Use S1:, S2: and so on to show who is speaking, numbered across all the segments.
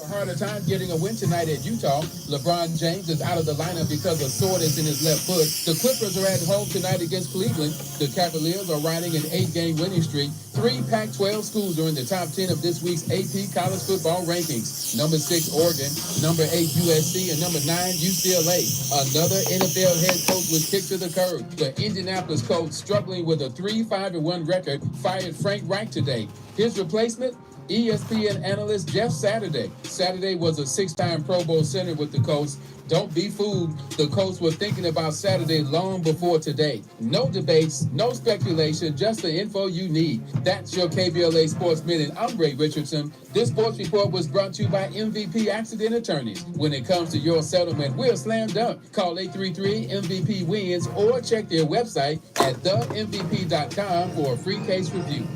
S1: A harder time getting a win tonight at Utah. LeBron James is out of the lineup because of soreness in his left foot. The Clippers are at home tonight against Cleveland. The Cavaliers are riding an 8-game winning streak. 3 Pac-12 schools are in the top 10 of this week's AP college football rankings. Number 6, Oregon. Number 8, USC. And number 9, UCLA. Another NFL head coach was kicked to the curb. The Indianapolis Colts, struggling with a 3-5-1 record, fired Frank Reich today. His replacement? ESPN analyst Jeff Saturday. Saturday was a 6-time Pro Bowl center with the Colts. Don't be fooled. The Colts were thinking about Saturday long before today. No debates, no speculation, just the info you need. That's your KBLA Sports Minute. I'm Ray Richardson. This sports report was brought to you by MVP Accident Attorneys. When it comes to your settlement, we're slam dunk. Call 833-MVP-WINS or check their website at themvp.com for a free case review.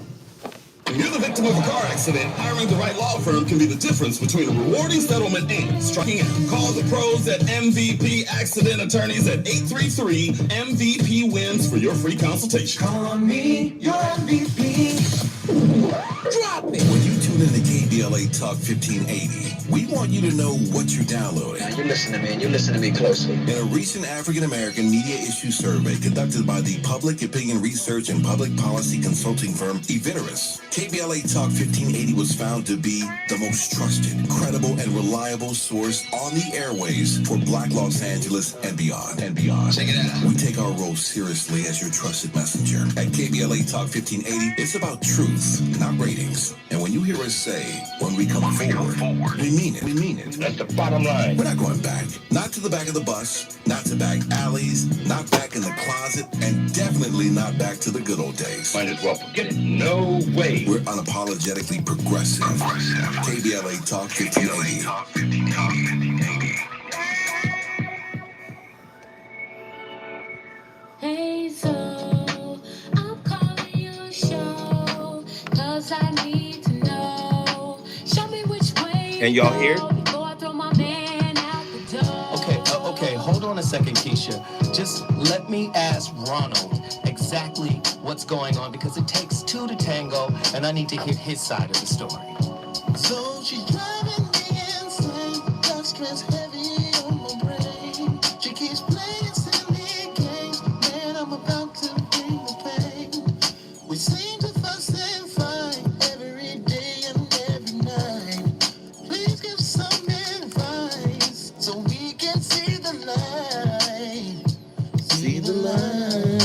S2: When you're the victim of a car accident, hiring the right law firm can be the difference between a rewarding settlement and striking out. Call the pros at MVP Accident Attorneys at 833-MVP-WINS for your free consultation.
S3: Call me your MVP.
S2: Drop it!
S4: When you tune in to KBLA Talk 1580, we want you to know what you're downloading.
S5: Now you listen to me, and you listen to me closely.
S4: In a recent African-American media issue survey conducted by the Public Opinion Research and Public Policy Consulting firm Eviteris, KBLA Talk 1580 was found to be the most trusted, credible, and reliable source on the airways for Black Los Angeles and beyond.
S5: Check it out.
S4: We take our role seriously as your trusted messenger. At KBLA Talk 1580, it's about truth, not ratings. And when you hear us say, when we come forward, we mean it. We mean it.
S5: That's the bottom line.
S4: We're not going back. Not to the back of the bus, not to back alleys, not back in the closet, and definitely not back to the good old days.
S5: Might as well forget it. No way.
S4: We're unapologetically progressive. KBLA Talk 1580.
S6: Hey, so I'm calling your show, 'cause I need to know. Show me which way.
S7: Can y'all hear?
S6: Before I throw my man out the door.
S8: Okay, hold on a second, Keisha. Just let me ask Ronald exactly what's going on, because it takes 2 to tango, and I need to hear his side of the story.
S3: So she's driving me insane. Got stress heavy on my brain. She keeps playing silly games. Man, I'm about to bring the pain. We seem to fuss and fight every day and every night. Please give some advice so we can see the light. See the light.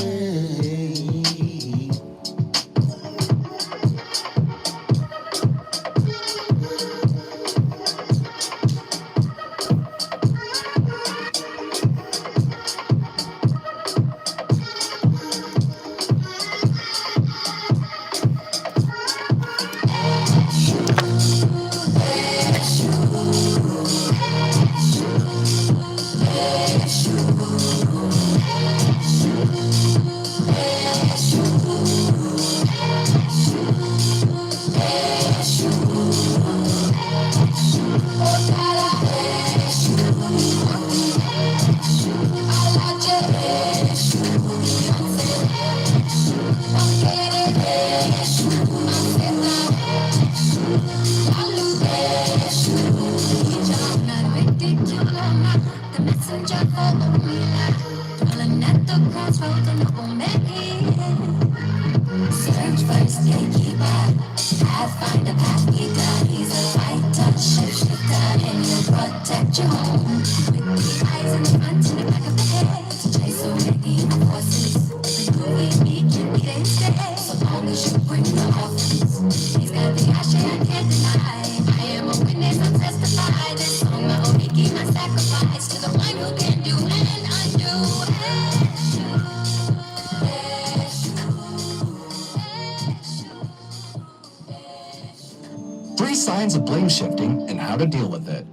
S9: Signs of blame shifting and how to deal with it.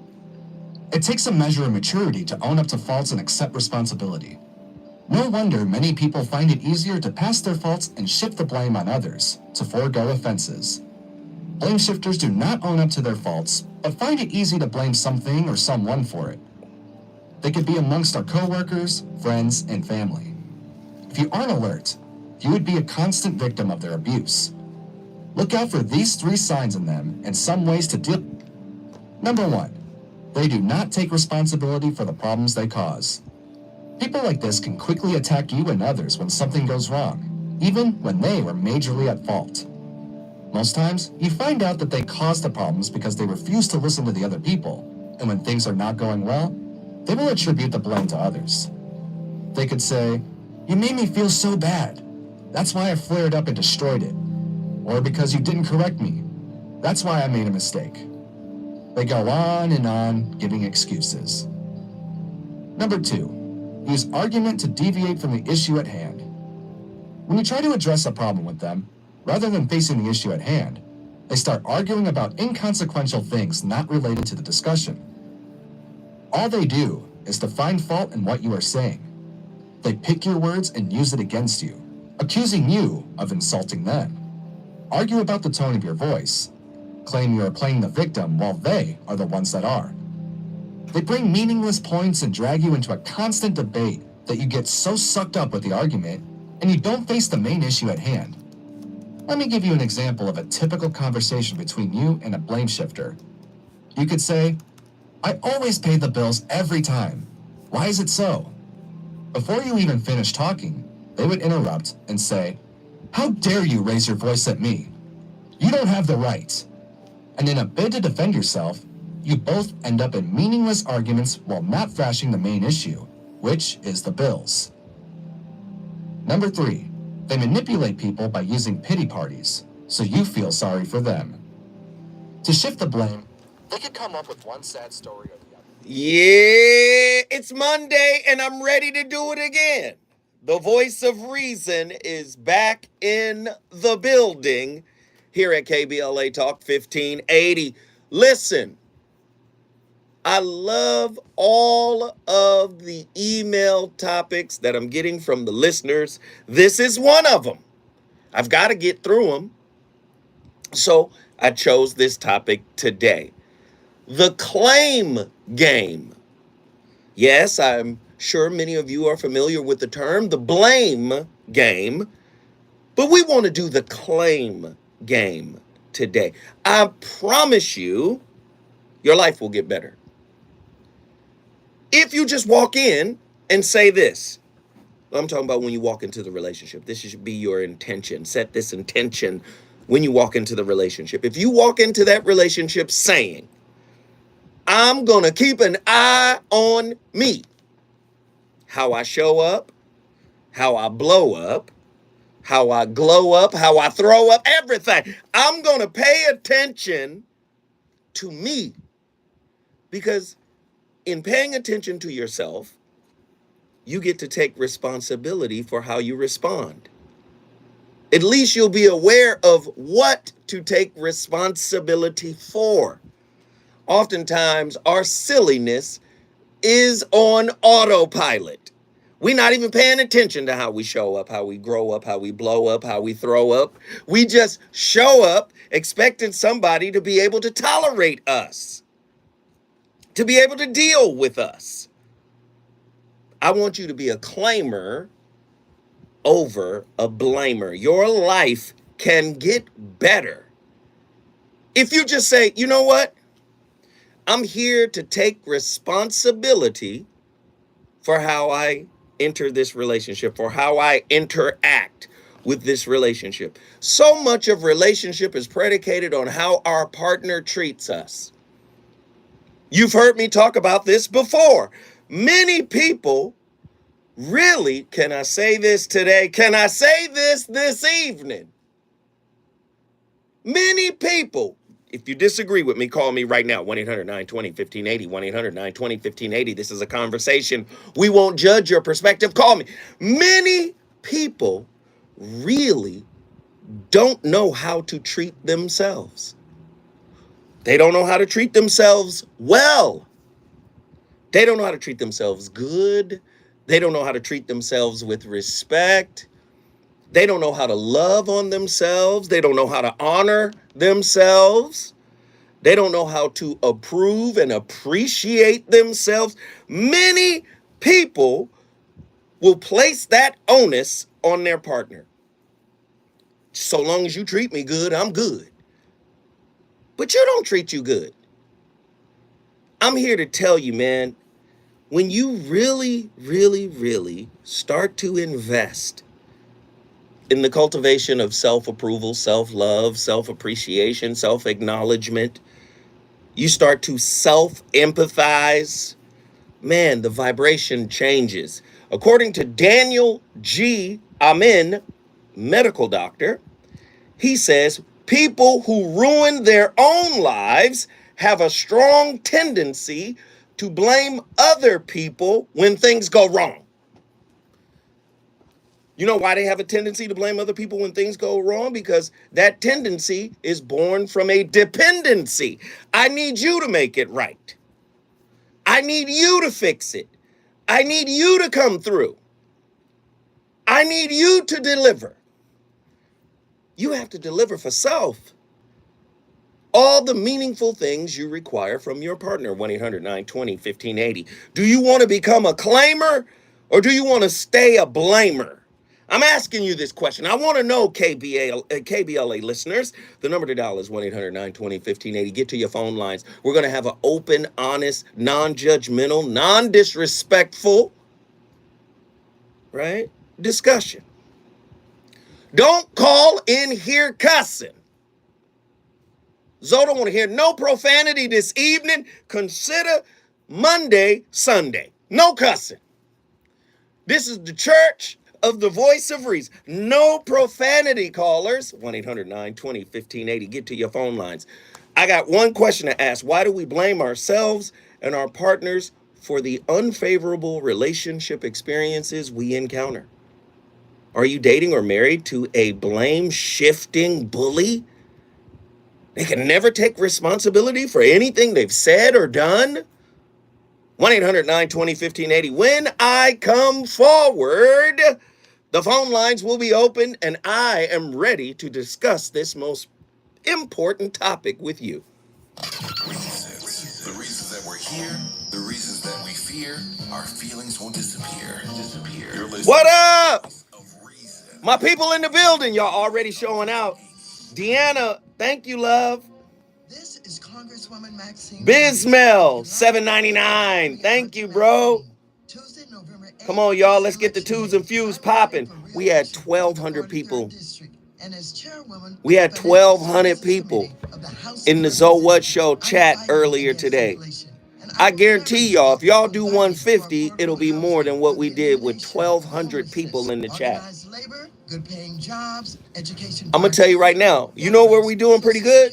S9: It takes a measure of maturity to own up to faults and accept responsibility. No wonder many people find it easier to pass their faults and shift the blame on others, to forego offenses. Blame shifters do not own up to their faults, but find it easy to blame something or someone for it. They could be amongst our coworkers, friends, and family. If you aren't alert, you would be a constant victim of their abuse. Look out for these 3 signs in them and some ways to deal. Number 1. They do not take responsibility for the problems they cause. People like this can quickly attack you and others when something goes wrong, even when they were majorly at fault. Most times, you find out that they caused the problems because they refuse to listen to the other people, and when things are not going well, they will attribute the blame to others. They could say, "You made me feel so bad. That's why I flared up and destroyed it." Or because you didn't correct me. That's why I made a mistake. They go on, giving excuses. Number 2, use argument to deviate from the issue at hand. When you try to address a problem with them, rather than facing the issue at hand, they start arguing about inconsequential things not related to the discussion. All they do is to find fault in what you are saying. They pick your words and use it against you, accusing you of insulting them. Argue about the tone of your voice. Claim you are playing the victim while they are the ones that are. They bring meaningless points and drag you into a constant debate that you get so sucked up with the argument and you don't face the main issue at hand. Let me give you an example of a typical conversation between you and a blame shifter. You could say, "I always pay the bills every time. Why is it so?" Before you even finish talking, they would interrupt and say, "How dare you raise your voice at me? You don't have the right." And in a bid to defend yourself, you both end up in meaningless arguments while not thrashing the main issue, which is the bills. Number 3, they manipulate people by using pity parties, so you feel sorry for them. To shift the blame, they could come up with one sad story or the other.
S7: Yeah, it's Monday and I'm ready to do it again. The voice of reason is back in the building here at KBLA Talk 1580. Listen, I love all of the email topics that I'm getting from the listeners. This is one of them. I've got to get through them. So I chose this topic today. The claim game. Yes, I'm sure many of you are familiar with the term, the blame game, but we want to do the claim game today. I promise you, your life will get better. If you just walk in and say this, I'm talking about when you walk into the relationship. This should be your intention. Set this intention when you walk into the relationship. If you walk into that relationship saying, "I'm going to keep an eye on me, how I show up, how I blow up, how I glow up, how I throw up, everything. I'm going to pay attention to me." Because in paying attention to yourself, you get to take responsibility for how you respond. At least you'll be aware of what to take responsibility for. Oftentimes, our silliness is on autopilot. We're not even paying attention to how we show up, how we grow up, how we blow up, how we throw up. We just show up expecting somebody to be able to tolerate us, to be able to deal with us. I want you to be a claimer over a blamer. Your life can get better if you just say, "You know what? I'm here to take responsibility for how I enter this relationship, for how I interact with this relationship." So much of relationship is predicated on how our partner treats us. You've heard me talk about this before. Many people really, can I say this today? Can I say this evening? Many people, if you disagree with me, call me right now, 1-800-920-1580, 1-800-920-1580. This is a conversation. We won't judge your perspective. Call me. Many people really don't know how to treat themselves. They don't know how to treat themselves well. They don't know how to treat themselves good. They don't know how to treat themselves with respect. They don't know how to love on themselves. They don't know how to honor themselves. They don't know how to approve and appreciate themselves. Many people will place that onus on their partner. So long as you treat me good, I'm good. But you don't treat you good. I'm here to tell you, man, when you really, really, really start to invest in the cultivation of self-approval, self-love, self-appreciation, self-acknowledgement, you start to self-empathize, man, the vibration changes. According to Daniel G. Amen, medical doctor, he says, people who ruin their own lives have a strong tendency to blame other people when things go wrong. You know why they have a tendency to blame other people when things go wrong? Because that tendency is born from a dependency. I need you to make it right. I need you to fix it. I need you to come through. I need you to deliver. You have to deliver for self all the meaningful things you require from your partner. 1-800-920-1580. Do you want to become a claimer or do you want to stay a blamer? I'm asking you this question. I want to know, KBLA listeners. The number to dial is 1-800-920-1580. Get to your phone lines. We're going to have an open, honest, non-judgmental, non-disrespectful, right, discussion. Don't call in here cussing. Zoe don't want to hear no profanity this evening. Consider Monday, Sunday. No cussing. This is the church of the voice of reason. No profanity, callers. 1-800-920-1580. Get to your phone lines. I got one question to ask. Why do we blame ourselves and our partners for the unfavorable relationship experiences we encounter? Are you dating or married to a blame-shifting bully? They can never take responsibility for anything they've said or done. 1-800-920-1580. When I come forward, the phone lines will be open, and I am ready to discuss this most important topic with you.
S4: Reasons. The reasons that we're here, the reasons that we fear, our feelings won't disappear. You're listening
S7: What up?
S4: of reason.
S7: My people in the building, y'all already showing out. Deanna, thank you, love.
S3: This is Congresswoman Maxine.
S7: Bismel, $7.99. Thank you, bro.
S3: Tuesday, November 8th,
S7: Come on, y'all. Let's get the twos and fews popping. We had 1,200 people. We had 1,200 people in the Zoe What Show chat earlier today. I guarantee y'all, if y'all do 150, it'll be more than what we did with 1,200 people in the chat. I'm going to tell you right now, you know where we doing pretty good?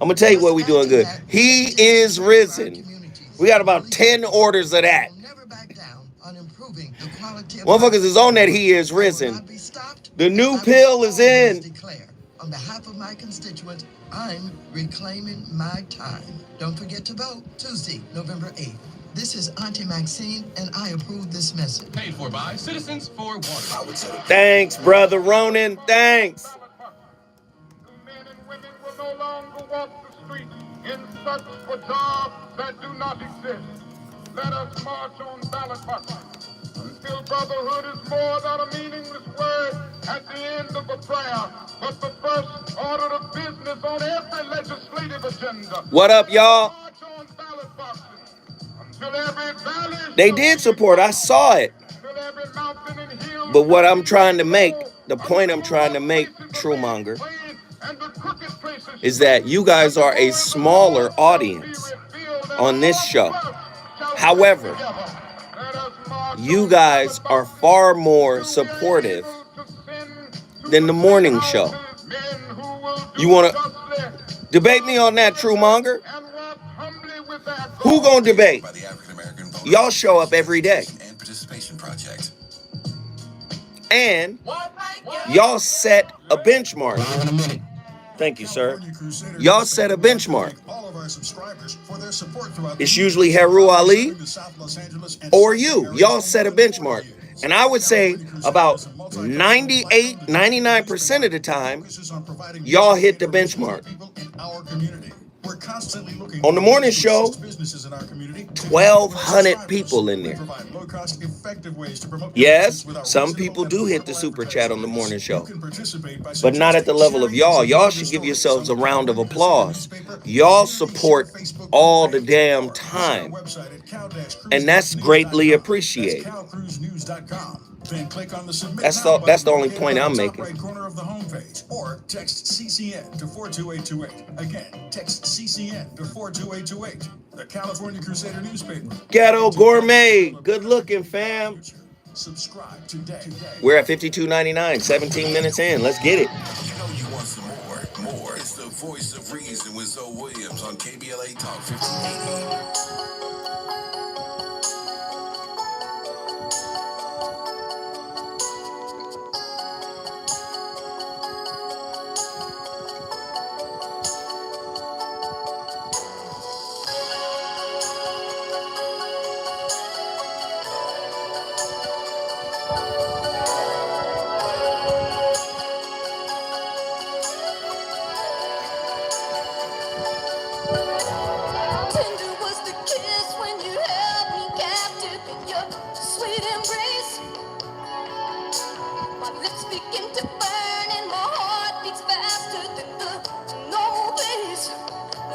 S7: I'm going to tell you where we doing good. He is risen. We got about 10 orders of that. Motherfuckers is on that he is risen. The new pill is in.
S3: On behalf of my constituents, I'm reclaiming my time. Don't forget to vote Tuesday, November 8th. This is Auntie Maxine, and I approve this message.
S10: Paid for by Citizens for Water.
S7: Thanks, Brother Ronan. Thanks.
S11: Men and women will no longer walk the streets in search for jobs that do not exist. Let us march on ballot boxes until brotherhood is more than a meaningless word at the end of a prayer, but the first order of business on every legislative agenda.
S7: What up, y'all? They did support. I saw it. But what I'm trying to make, the point I'm trying to make, Truemonger, is that you guys are a smaller audience on this show. However, you guys are far more supportive than the morning show. You want to debate me on that, Truemonger? Who gonna debate? Y'all show up every day. And y'all set a benchmark. Thank you, sir. Y'all set a benchmark. It's usually Heru Ali or you. Y'all set a benchmark. And I would say about 99% of the time, y'all hit the benchmark.
S12: We're constantly looking
S7: On the
S12: for
S7: morning
S12: ways to
S7: show,
S12: assist businesses in our community.
S7: 1,200 people in
S12: We
S7: there.
S12: provide low-cost, effective ways to promote your
S7: Yes,
S12: business without
S7: some
S12: reasonable
S7: people
S12: and
S7: do hit the
S12: affordable
S7: super chat on the
S12: advertising
S7: morning
S12: rates. You
S7: show,
S12: can participate by
S7: but not at the
S12: suggesting,
S7: level of
S12: sharing,
S7: y'all.
S12: and
S7: Y'all
S12: supporting
S7: should
S12: your
S7: give
S12: stories
S7: yourselves
S12: on
S7: a
S12: the
S7: round of
S12: California Crusader
S7: applause.
S12: newspaper,
S7: Y'all
S12: community share
S7: support
S12: Facebook
S7: all
S12: group
S7: the
S12: page,
S7: damn
S12: or visit our
S7: time,
S12: website at
S7: and that's greatly
S12: cal-cruisenews.com. That's
S7: appreciated.
S12: calcruisenews.com. Then click on the Submit
S7: That's
S12: Now
S7: that's
S12: button
S7: the only
S12: located
S7: point
S12: on
S7: I'm
S12: the top
S7: making.
S12: right corner of the homepage, or text CCN to 42828. Again, text CCN to 42828. The California Crusader newspaper.
S7: Ghetto Gourmet, good looking, fam.
S12: Subscribe today.
S7: We're at 52.99, 17 minutes in. Let's get it.
S4: You know you want some more. More. It's the voice of reason with Zoe Williams on KBLA Talk 1580.
S6: Tender was the kiss when you held me captive in your sweet embrace. My lips begin to burn and my heart beats faster than the normal pace. I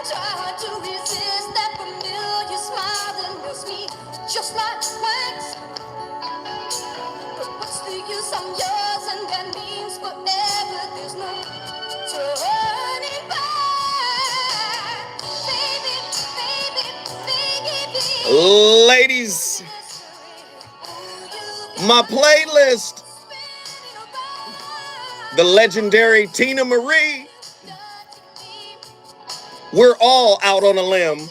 S6: try to resist that familiar smile that melts me just like wax. But what's the use? I'm yours and that means forever. There's no turning back. Baby, baby, baby,
S7: Ladies, my playlist, the legendary Tina Marie. We're all out on a limb.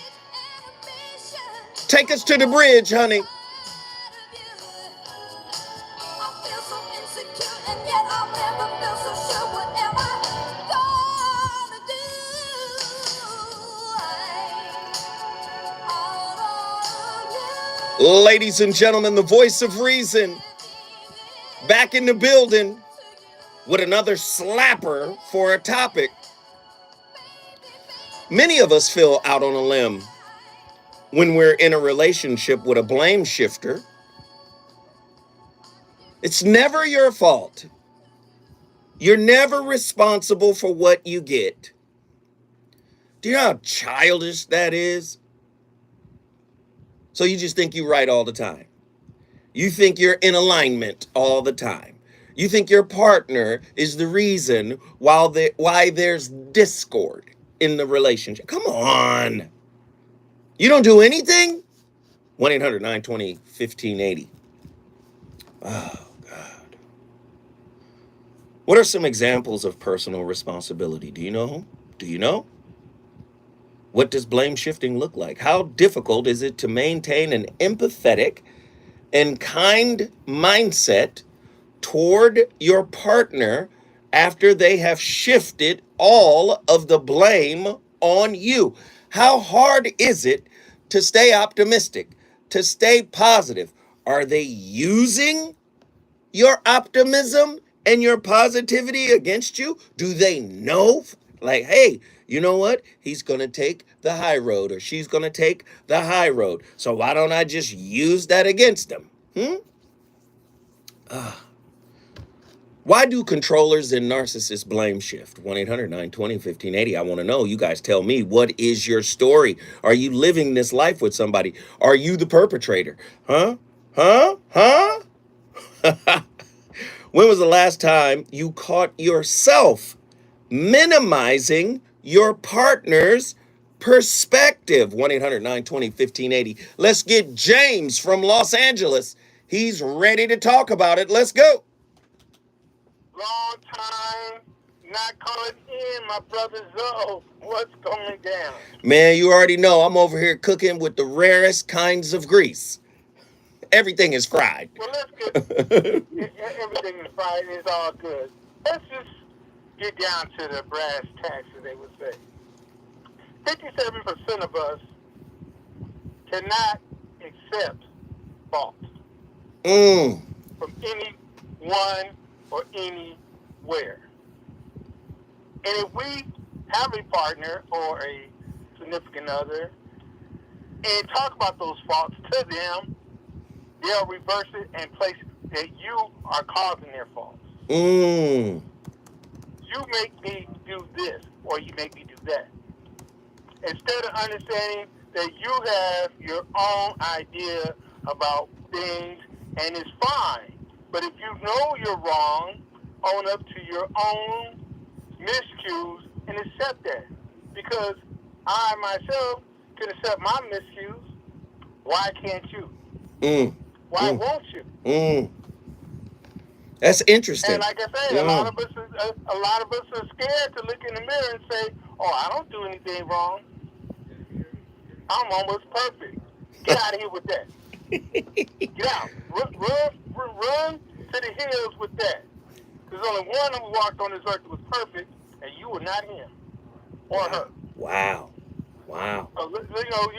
S7: Take us to the bridge, honey. Ladies and gentlemen, the voice of reason, back in the building with another slapper for a topic. Many of us feel out on a limb when we're in a relationship with a blame shifter. It's never your fault. You're never responsible for what you get. Do you know how childish that is? So you just think you're right all the time. You think you're in alignment all the time. You think your partner is the reason why there's discord in the relationship. Come on. You don't do anything? 1-800-920-1580. Oh, God. What are some examples of personal responsibility? Do you know? Do you know? What does blame shifting look like? How difficult is it to maintain an empathetic and kind mindset toward your partner after they have shifted all of the blame on you? How hard is it to stay optimistic, to stay positive? Are they using your optimism and your positivity against you? Do they know, like, hey, you know what? He's going to take the high road, or she's going to take the high road. So why don't I just use that against them? Why do controllers and narcissists blame shift? 1-800-920-1580. I want to know. You guys tell me, what is your story? Are you living this life with somebody? Are you the perpetrator? Huh? When was the last time you caught yourself minimizing your partner's perspective? 1-800-920-1580. Let's get James from Los Angeles. He's ready to talk about it. Let's go.
S11: Long time not calling in, my brother Zoe. What's going down?
S7: Man, you already know I'm over here cooking with the rarest kinds of grease. Everything is fried.
S11: Well, let's get everything is fried. It's all good. Let's just get down to the brass tacks, as they would say. 57% of us cannot accept fault from anyone or anywhere. And if we have a partner or a significant other and talk about those faults to them, they'll reverse it and place that you are causing their faults.
S7: Mm.
S11: You make me do this, or you make me do that. Instead of understanding that you have your own idea about things, and it's fine. But if you know you're wrong, own up to your own miscues and accept that. Because I myself can accept my miscues. Why can't you? Why won't you?
S7: That's interesting.
S11: And like I say, a lot of us are scared to look in the mirror and say, "Oh, I don't do anything wrong. I'm almost perfect." Get out of here with that. Get out. Run to the hills with that. There's only one who walked on this earth that was perfect, and you were not him or her.
S7: Wow.
S11: So, you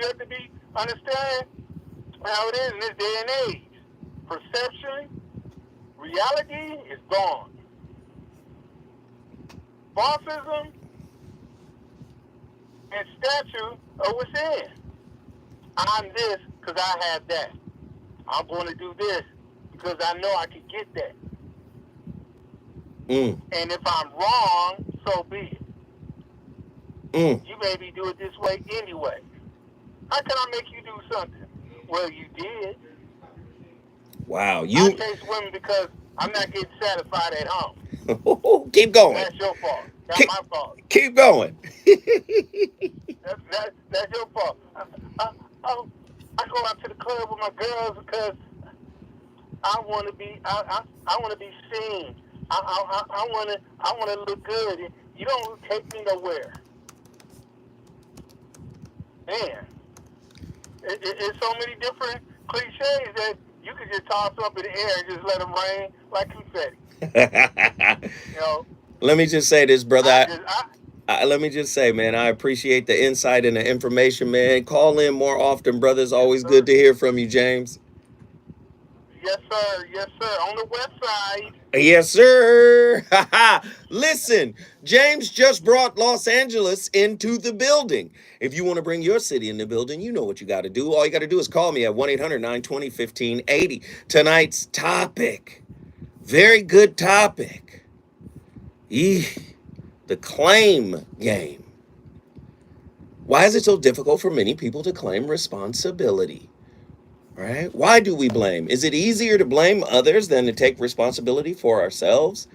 S11: have to understand how it is in this day and age. Perception, reality is gone. Falsism and statue are within. I'm this because I have that. I'm going to do this because I know I can get that. And if I'm wrong, so be it. You maybe do it this way anyway. How can I make you do something? Well, you did.
S7: Wow.
S11: I chase women because I'm not getting satisfied at home.
S7: Keep going.
S11: That's your fault. That's my fault.
S7: Keep going.
S11: That's your fault. I go out to the club with my girls because I want to be. I want to be seen. I want to look good. You don't take me nowhere. Man, it's so many different cliches that you could just toss up in the air and just let them rain like confetti.
S7: Let me just say this, brother. Let me just say, man, I appreciate the insight and the information, man. Call in more often, brother. It's always good to hear from you, James.
S11: Yes, sir. Yes, sir. On the website.
S7: Yes, sir. Listen, James just brought Los Angeles into the building. If you want to bring your city in the building, you know what you got to do. All you got to do is call me at 1-800-920-1580. Tonight's topic, very good topic. The claim game. Why is it so difficult for many people to claim responsibility? Right? Why do we blame? Is it easier to blame others than to take responsibility for ourselves?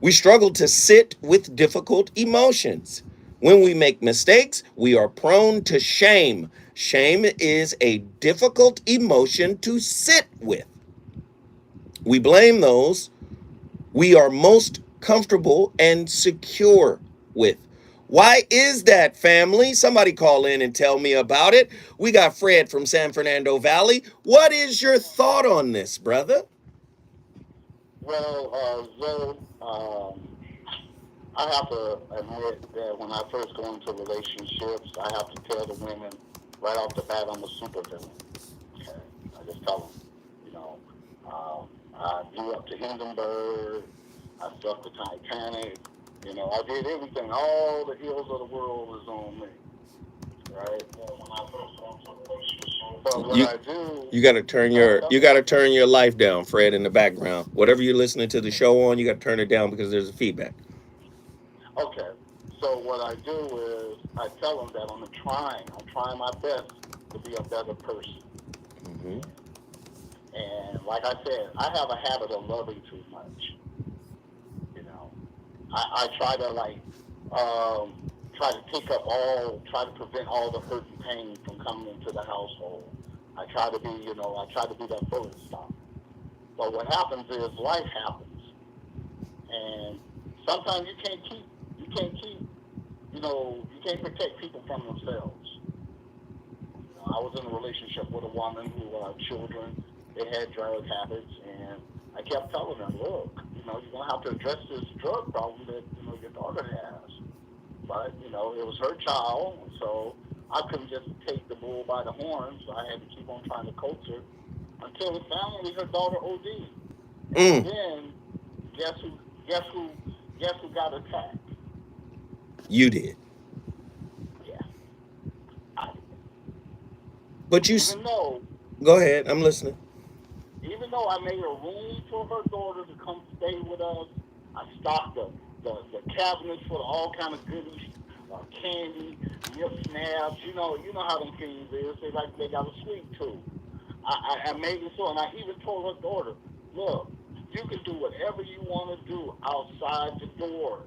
S7: We struggle to sit with difficult emotions. When we make mistakes, we are prone to shame. Shame is a difficult emotion to sit with. We blame those we are most comfortable and secure with. Why is that, family? Somebody call in and tell me about it. We got Fred from San Fernando Valley. What is your thought on this, brother?
S13: Well, Zoe, I have to admit that when I first go into relationships, I have to tell the women right off the bat I'm a supervillain. Okay? I just tell them, I blew up the Hindenburg, I stuck the Titanic, I did everything. All the ills of the world was on me, right? When I first go into a relationship, but what I do,
S7: you got to turn your life down, Fred, in the background. Whatever you're listening to the show on, you got to turn it down because there's a feedback.
S13: Okay, so what I do is I tell them that I'm trying my best to be a better person.
S7: Mm-hmm.
S13: And like I said, I have a habit of loving too much. I try to try to prevent all the hurt and pain from coming into the household. I try to be that first stop. But what happens is life happens, and sometimes you can't protect people from themselves. I was in a relationship with a woman who had children. They had drug habits, and I kept telling them, look, you're going to have to address this drug problem that, your daughter has. But, it was her child, and so I couldn't just take the bull by the horns. So I had to keep on trying to coach her until finally her daughter OD'd. And then, guess who got attacked?
S7: You did.
S13: Yeah. I,
S7: But you
S13: even though,
S7: go ahead. I'm listening.
S13: even though I made a room for her daughter to come stay with us, I stocked the cabinets for all kind of goodies, candy, nip snaps. You know how them things is. They got a sweet tooth. I made it so, and I even told her daughter, look, you can do whatever you want to do outside the door.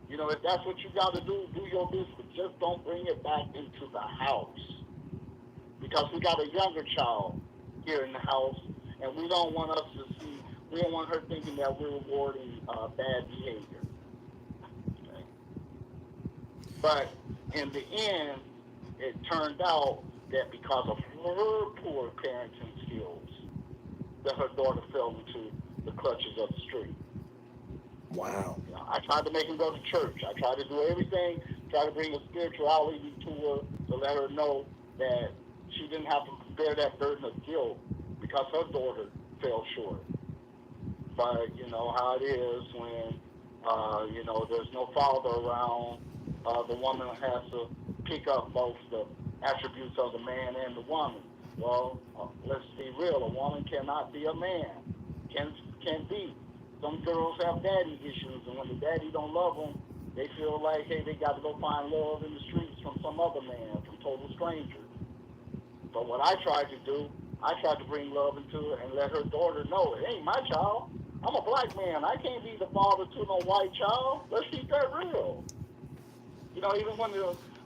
S13: If that's what you got to do your business. Just don't bring it back into the house. Because we got a younger child here in the house, and we don't want her thinking that we're rewarding bad behavior. Okay? But in the end, it turned out that because of her poor parenting skills, that her daughter fell into the clutches of the street.
S7: Wow.
S13: I tried to make her go to church. I tried to do everything, try to bring a spirituality to her to let her know that she didn't have to bear that burden of guilt because her daughter fell short. But you know how it is when there's no father around. The woman has to pick up both the attributes of the man and the woman. Well, let's be real. A woman cannot be a man. Can be. Some girls have daddy issues, and when the daddy don't love them, they feel like, hey, they got to go find love in the streets from some other man, from total strangers. But what I tried to do, I tried to bring love into it and let her daughter know, it ain't my child. I'm a black man. I can't be the father to no white child. Let's keep that real. Even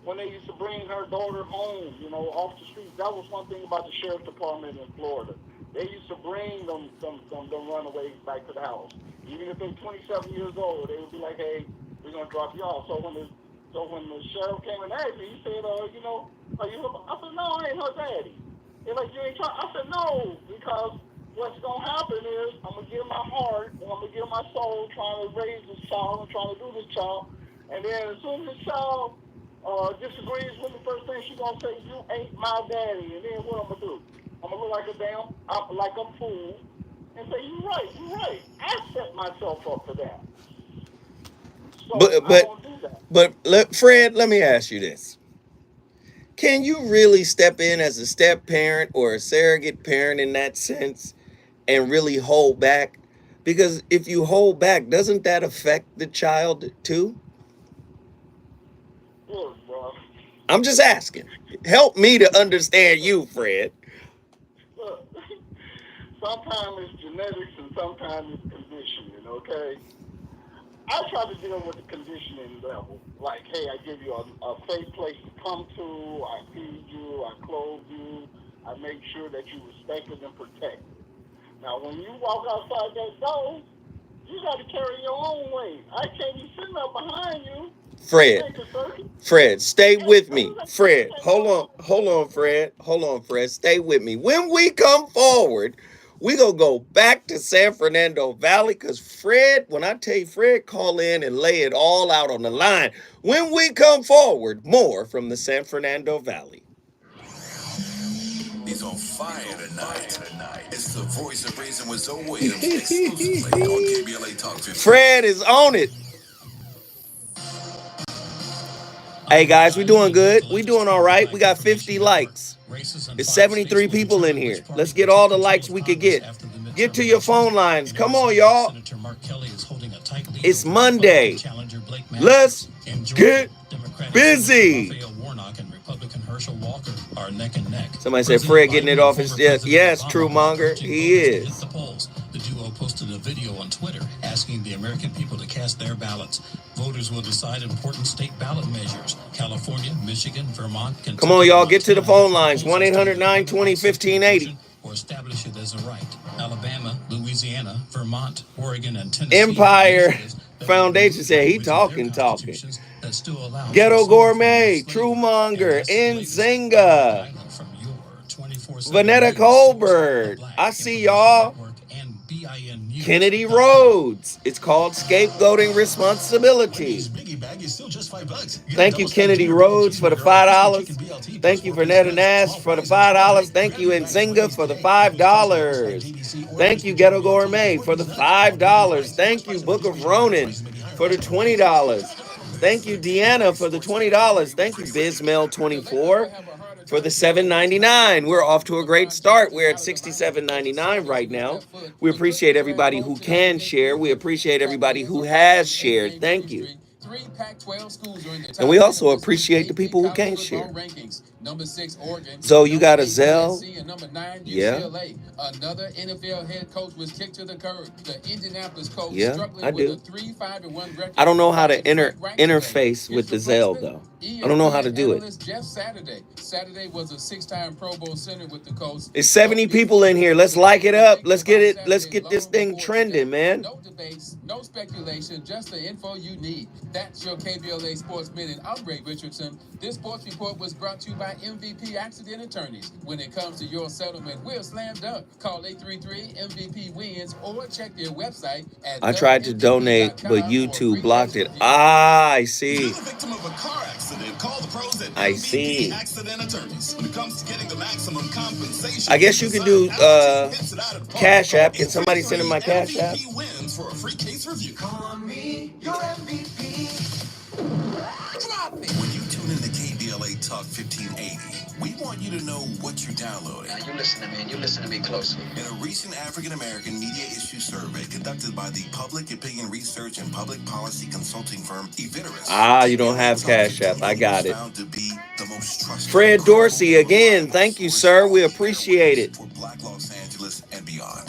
S13: when they used to bring her daughter home, off the streets, that was one thing about the sheriff's department in Florida. They used to bring them runaways back to the house. Even if they're 27 years old, they would be like, hey, we're going to drop you off. So when the sheriff came and asked me, he said, are you? I said, no, I ain't her daddy. They're like, you ain't trying? I said, no, because what's going to happen is I'm going to give my heart and I'm going to give my soul trying to raise this child and trying to do this child. And then as soon as the child disagrees with the first thing, she's going to say, you ain't my daddy. And then what I'm going to do? I'm going to look like a fool and say, you're right. I set myself up for that. So I won't do that.
S7: Fred, let me ask you this. Can you really step in as a step parent or a surrogate parent in that sense and really hold back? Because if you hold back, doesn't that affect the child too?
S13: Look, bro.
S7: I'm just asking. Help me to understand you, Fred.
S13: Look, sometimes it's genetics and sometimes it's conditioning, okay? I try to deal with the conditioning level. Like, hey, I give you a safe place to come to, I feed you, I clothe you, I make sure that you respected and protected. Now, when you walk outside that door, you got to carry your own weight. I can't be sitting up behind you.
S7: Fred, stay with me. Fred, hold on, Fred. Stay with me. When we come forward, we gonna go back to San Fernando Valley because Fred, when I tell you Fred, call in and lay it all out on the line. When we come forward, more from the San Fernando Valley.
S4: He's on fire tonight. It's the voice of reason with Zoe Williams exclusively on KBLA Talk 15.
S7: Fred is on it. Hey guys, we doing good. We doing all right. We got 50 likes. It's 73 people in here. Let's get all the likes we could get. Get to your phone lines. Come on, y'all. It's Monday. Let's get busy. Somebody said Fred getting it off his yes, true monger. He is.
S14: The duo posted a video on Twitter asking the American people to cast their ballots. Voters will decide important state ballot measures. California, Michigan, Vermont, Kentucky.
S7: Come on, y'all, get to the phone lines. 1-800-920-1580.
S14: Or establish it as a right. Alabama, Louisiana, Vermont, Oregon, and Tennessee.
S7: Empire Foundation said he talking. Ghetto Gourmet, True Monger, Nzinga, Vanetta Colbert. I see y'all. Kennedy Rhodes. It's called Scapegoating Responsibility. Thank you, Kennedy Rhodes, for the $5. Thank you, Vanetta Nash, for the $5. Thank you, Nzinga, for the $5. Thank you, Ghetto Gourmet, for the $5. Thank you, Book of Ronan, for the $20. Thank you, Deanna, for the $20. Thank you, Bizmail24 for the $7.99. We're off to a great start. We're at $67.99 right now. We appreciate everybody who can share. We appreciate everybody who has shared. Thank you. And we also appreciate the people who can't share. So you got a Zelle? Yeah. Another NFL head coach was kicked to the curb. The Indianapolis coach I do. I don't know how to interface with the Zelle though. I don't know how to do it. Saturday was a 6-time Pro Bowl center with the Colts. There's 70 people in here. Let's like it up. Let's get it. Let's get this thing trending, man. No debates, no speculation, just the info you need. That's your KBLA Sports Minute. I'm Ray Richardson. This sports report was brought to you by MVP Accident Attorneys. When it comes to your settlement, we're slam dunk. Call 833-MVP-WINS or check their website at I tried to donate, but YouTube blocked it. Ah, I see.
S2: You're the victim of a car accident. Call the pros at
S7: I
S2: MVP
S7: see.
S2: Accident Attorneys. When it comes to getting the maximum compensation,
S7: I guess you can do Cash App. Can somebody send in my Cash App?
S2: MVP wins for a free case review.
S3: Call me your MVP.
S4: Drop it. When you tune in to KBLA Talk 1580, we want you to know what you're downloading.
S5: Now you listen to me, and you listen to me closely.
S4: In a recent African-American media issue survey conducted by the public opinion research and public policy consulting firm Eviderus.
S7: Ah, you don't have Cash App. I got it.
S4: Found to be the most trusted
S7: Fred Dorsey again. Thank you, sir. We appreciate it.
S4: for Black Los Angeles and beyond.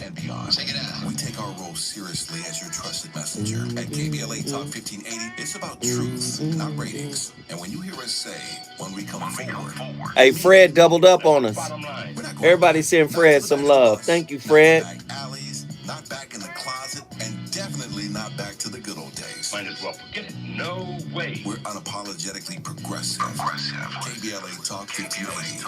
S5: Check it out.
S4: We take our role seriously as your trusted messenger. At KBLA Talk 1580, it's about truth, not ratings. And when you hear us say, when we come forward.
S7: Hey, Fred doubled up on us.
S5: Bottom line.
S4: We're not going
S7: Everybody send Fred some love. Thank you, Fred.
S4: Not back alleys, not back in the closet, and definitely not back to the good old days.
S5: Might as well forget it. No way.
S4: We're unapologetically progressive. KBLA Talk 1580.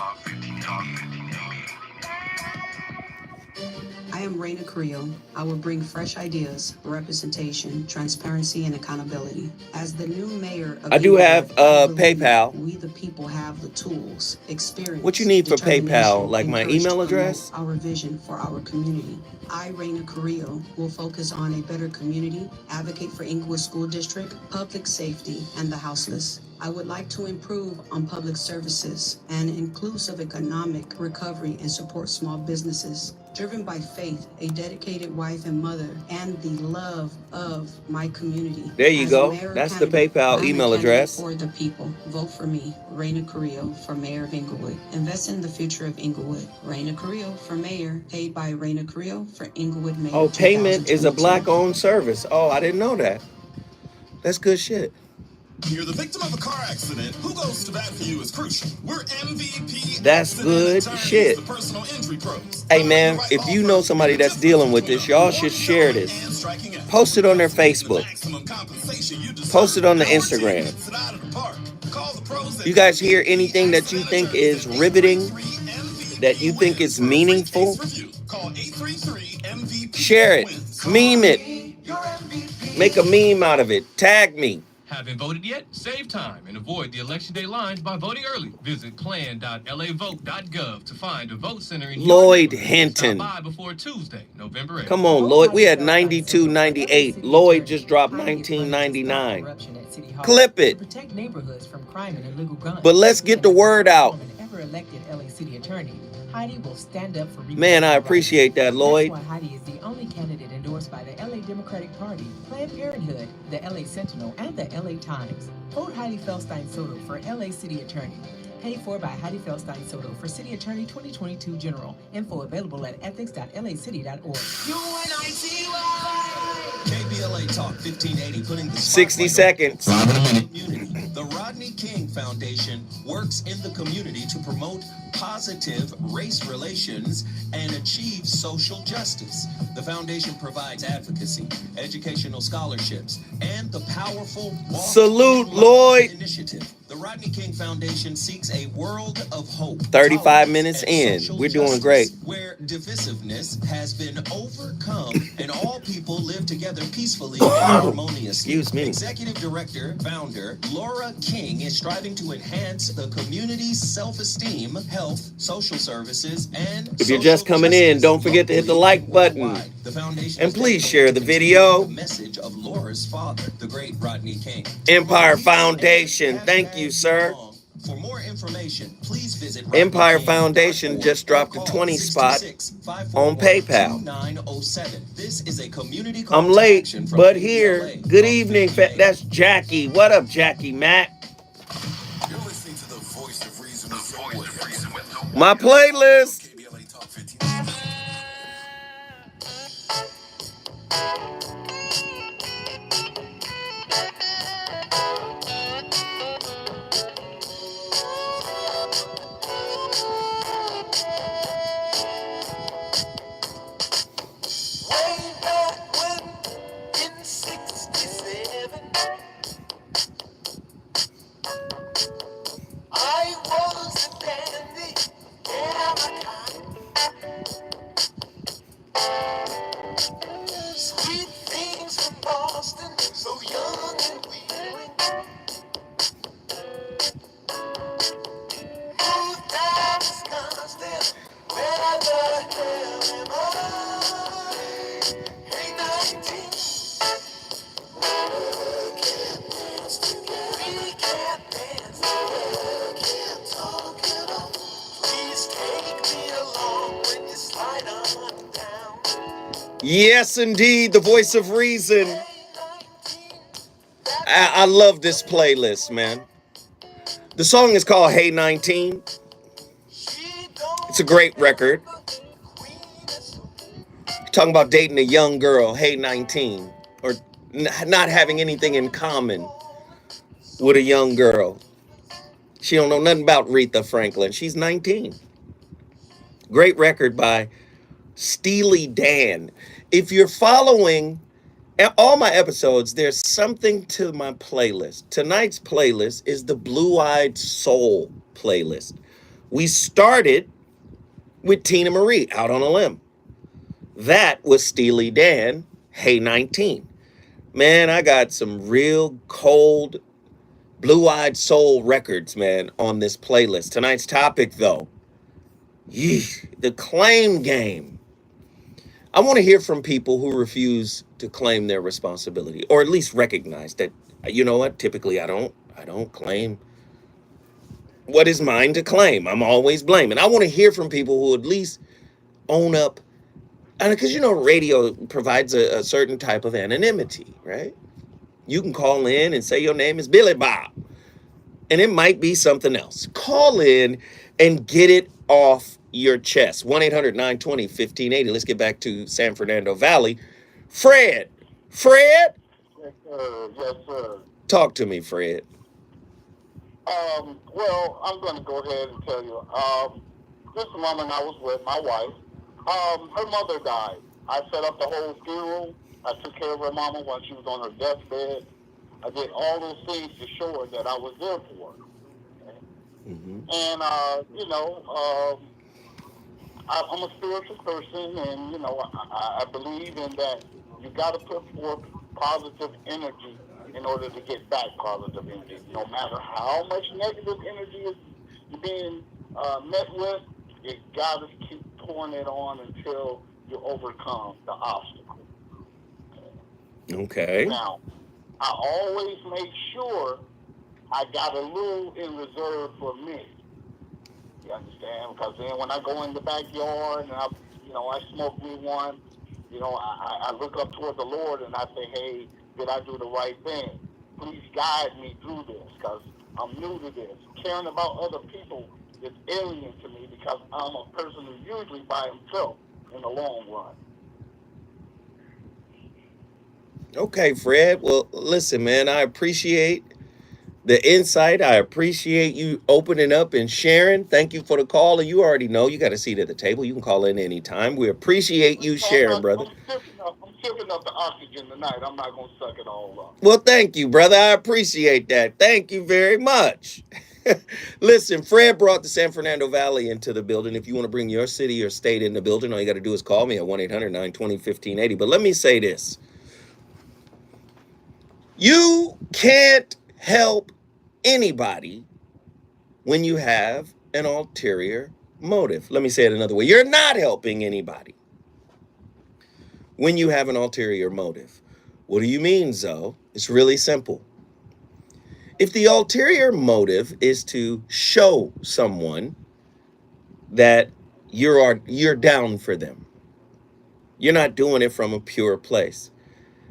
S15: I am Raina Creel. I will bring fresh ideas, representation, transparency, and accountability. As the new mayor of
S7: I do have
S15: Inglewood,
S7: PayPal.
S15: we the people have the tools, experience.
S7: What you need for PayPal?
S15: determination,
S7: Like my
S15: and courage to
S7: email
S15: promote
S7: address?
S15: Our vision for our community. I, Raina Carrillo, will focus on a better community, advocate for Inglewood School District, public safety, and the houseless. I would like to improve on public services and inclusive economic recovery and support small businesses. Driven by faith, a dedicated wife and mother, and the love of my community.
S7: There you
S15: As
S7: go.
S15: mayor
S7: That's the
S15: candidate,
S7: PayPal
S15: I'm a
S7: email
S15: candidate
S7: address.
S15: For the people, vote for me, Raina Carrillo, for mayor of Inglewood. Invest in the future of Inglewood. Raina Carrillo for mayor, paid by Raina Carrillo for Inglewood Mayor.
S7: Oh, payment is a
S15: 2022.
S7: black-owned service. Oh, I didn't know that. That's good shit.
S2: You're the victim of a car accident. Who goes to bat for you is crucial. We're MVP.
S7: That's
S2: Accident
S7: good
S2: Attorneys,
S7: shit.
S2: the personal injury pros.
S7: Hey, man, if you know somebody that's dealing with this, y'all should share this. Post it on their Facebook. Post it on the Instagram. You guys hear anything that you think is riveting, that you think is meaningful? Share it. Meme it. Make a meme out of it. Tag me.
S10: Haven't voted yet? Save time and avoid the election day lines by voting early. Visit plan.lavote.gov to find a vote center in
S7: Lloyd
S10: your
S7: Hinton.
S10: Stop by before Tuesday, November 8th.
S7: Come on, Lloyd. We had 92.98. Lloyd just dropped 19.99. Clip it.
S16: Protect neighborhoods from crime and illegal guns.
S7: But let's get the word out.
S16: Ever-elected LA City Attorney, Heidi will stand up for.
S7: Man, I appreciate that, Lloyd.
S16: That's why Heidi is the only candidate endorsed by the LA Democratic Party, Planned Parenthood, the LA Sentinel, and the LA Times. Vote Heidi Feldstein Soto for LA City Attorney. Paid for by Heidi Feldstein Soto for City Attorney 2022 General. Info available at ethics.lacity.org.
S8: KBLA Talk 1580, putting the
S7: 60 seconds.
S8: The Rodney King Foundation works in the community to promote positive race relations and achieve social justice. The foundation provides advocacy, educational scholarships, and the powerful
S7: Salute, Lloyd.
S8: initiative. The Rodney King Foundation seeks a world of hope.
S7: 35 minutes in. We're doing great.
S8: Where divisiveness has been overcome and all people live together peacefully and harmoniously.
S7: Excuse me.
S8: Executive Director, Founder Laura King is striving to enhance the community's self-esteem, health, social services, and
S7: if you're just coming in, don't forget to hit the like button.
S8: The foundation
S7: and please share the video.
S8: The message of Laura's father, the great Rodney King.
S7: Empire Foundation. Thank you, sir.
S8: For more information, please visit
S7: Empire Foundation just dropped a 20 spot on PayPal.
S8: This is a community
S7: I'm late, but here. Good evening. That's Jackie. What up, Jackie Mac?
S4: You're listening to the Voice of Reason with
S7: My playlist.
S4: KBLA Talk 15.
S3: Way back when, in '67, I was a dandy, yeah, my kind. Sweet things from Boston, so young and wheeling. Moved down to Wisconsin, where the hell am I? Hey, 19. We can't dance together. We can't dance together. Can't talk at all. Please take me along when you slide on down.
S7: Yes, indeed. The Voice of Reason. I love this playlist, man. The song is called Hey 19. It's a great record. Talking about dating a young girl, Hey 19. Or not having anything in common with a young girl. She don't know nothing about Aretha Franklin. She's 19. Great record by Steely Dan. If you're following all my episodes, there's something to my playlist. Tonight's playlist is the Blue-Eyed Soul playlist. We started with Tina Marie, Out on a Limb. That was Steely Dan, Hey 19. Man, I got some real cold Blue-Eyed Soul records, man, on this playlist. Tonight's topic, though, the claim game. I want to hear from people who refuse to claim their responsibility, or at least recognize that, you know what, typically I don't claim what is mine to claim. I'm always blaming. I want to hear from people who at least own up. And because, you know, radio provides a certain type of anonymity, right? You can call in and say your name is Billy Bob, and it might be something else. Call in and get it off your chest. 1-800-920-1580. Let's get back to San Fernando Valley. Fred.
S13: Yes, sir. Yes, sir.
S7: Talk to me, Fred.
S13: Well, I'm going to go ahead and tell you. This woman I was with, my wife, her mother died. I set up the whole funeral. I took care of her mama when she was on her deathbed. I did all those things to show her that I was there for her. Okay?
S7: Mm-hmm.
S13: And, you know, I'm a spiritual person, and, you know, I believe in that you got to put forth positive energy in order to get back positive energy. No matter how much negative energy is being met with, you got to keep pouring it on until you overcome the obstacle.
S7: Okay.
S13: Now, I always make sure I got a little in reserve for me. You understand? Because then when I go in the backyard and I smoke me one, you know, I look up toward the Lord and I say, hey, did I do the right thing? Please guide me through this, because I'm new to this. Caring about other people is alien to me because I'm a person who's usually by himself in the long run.
S7: Okay, Fred. Well, listen, man, I appreciate the insight. I appreciate you opening up and sharing. Thank you for the call. And you already know you got a seat at the table. You can call in anytime. We appreciate you sharing, brother.
S13: I'm giving up the oxygen tonight. I'm not going to suck it all up.
S7: Well, thank you, brother. I appreciate that. Thank you very much. Listen, Fred brought the San Fernando Valley into the building. If you want to bring your city or state in the building, all you got to do is call me at 1-800-920-1580. But let me say this. You can't help anybody when you have an ulterior motive. Let me say it another way. You're not helping anybody when you have an ulterior motive. What do you mean, Zoe? It's really simple. If the ulterior motive is to show someone that you're down for them, you're not doing it from a pure place.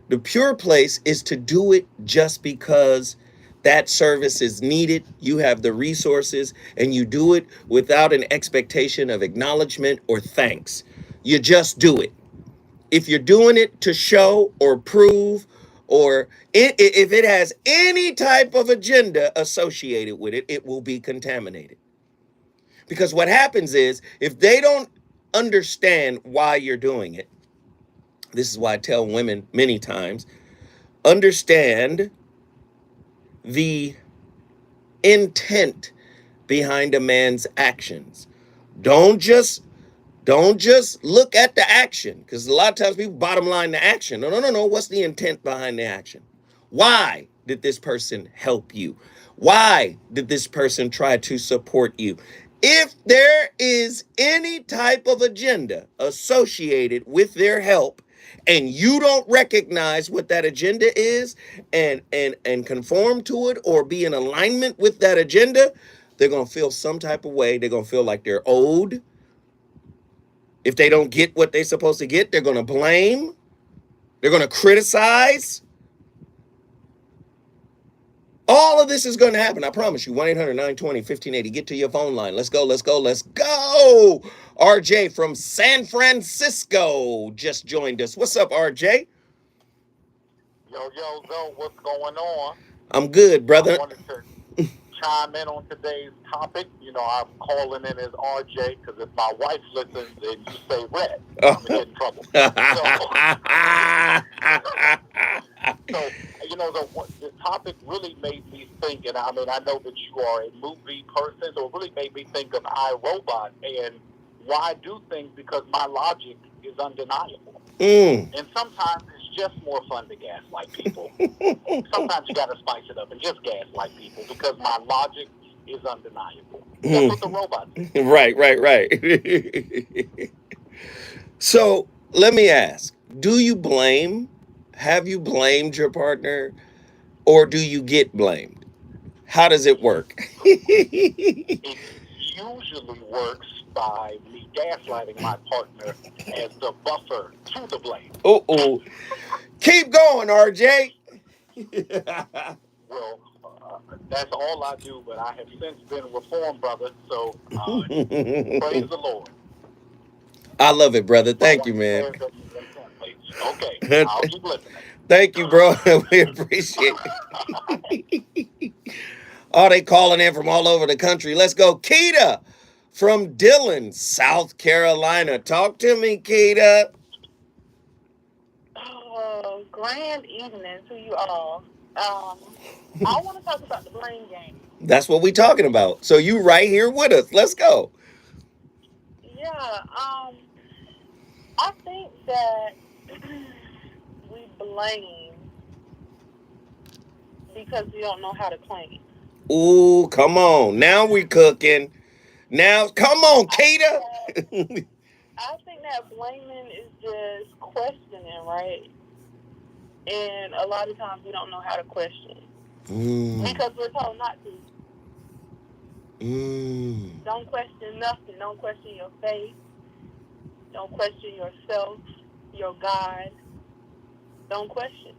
S7: The pure place is to do it just because that service is needed, you have the resources, and you do it without an expectation of acknowledgement or thanks. You just do it. If you're doing it to show or prove, or if it has any type of agenda associated with it, it will be contaminated. Because what happens is, if they don't understand why you're doing it, this is why I tell women many times, understand the intent behind a man's actions. Don't just look at the action, because a lot of times people bottom line the action. No. What's the intent behind the action? Why did this person help you? Why did this person try to support you? If there is any type of agenda associated with their help, and you don't recognize what that agenda is and conform to it or be in alignment with that agenda, they're going to feel some type of way. They're going to feel like they're owed. If they don't get what they're supposed to get, they're going to blame. They're going to criticize. All of this is going to happen. I promise you. 1-800-920-1580. Get to your phone line. Let's go. RJ from San Francisco just joined us. What's up, RJ?
S13: Yo, Zo, what's going on?
S7: I'm good, brother.
S13: I wanted to chime in on today's topic. You know, I'm calling in as RJ because if my wife listens and you say Red, I'm going to get in trouble. So, you know, the topic really made me think, and I mean, I know that you are a movie person, so it really made me think of iRobot and why I do things, because my logic is undeniable. And sometimes it's just more fun to gaslight people. Sometimes you got to spice it up and just gaslight people because my logic is undeniable. That's what the robot is.
S7: Right. So let me ask, have you blamed your partner, or do you get blamed? How does it work?
S13: It usually works by me gaslighting my partner as the buffer to the blame.
S7: Keep going, RJ.
S13: Well, that's all I do, but I have since been reformed, brother, so praise the Lord.
S7: I love it, brother. Thank you, man.
S13: Okay, I'll keep listening.
S7: Thank you, bro. We appreciate it. Oh, they calling in from all over the country. Let's go. Keita from Dillon, South Carolina. Talk to me, Keita.
S17: Grand evening to you all. I want to talk about the blame game.
S7: That's what we're talking about. So you right here with us. Let's go.
S17: Yeah, I think that we blame because we don't know how to claim.
S7: Ooh, come on. Now we cooking. Now, come on, Keita.
S17: I think that blaming is just questioning, right? And a lot of times we don't know how to question. Because we're told not to. Don't question nothing. Don't question your faith. Don't question yourself, your God. Don't question.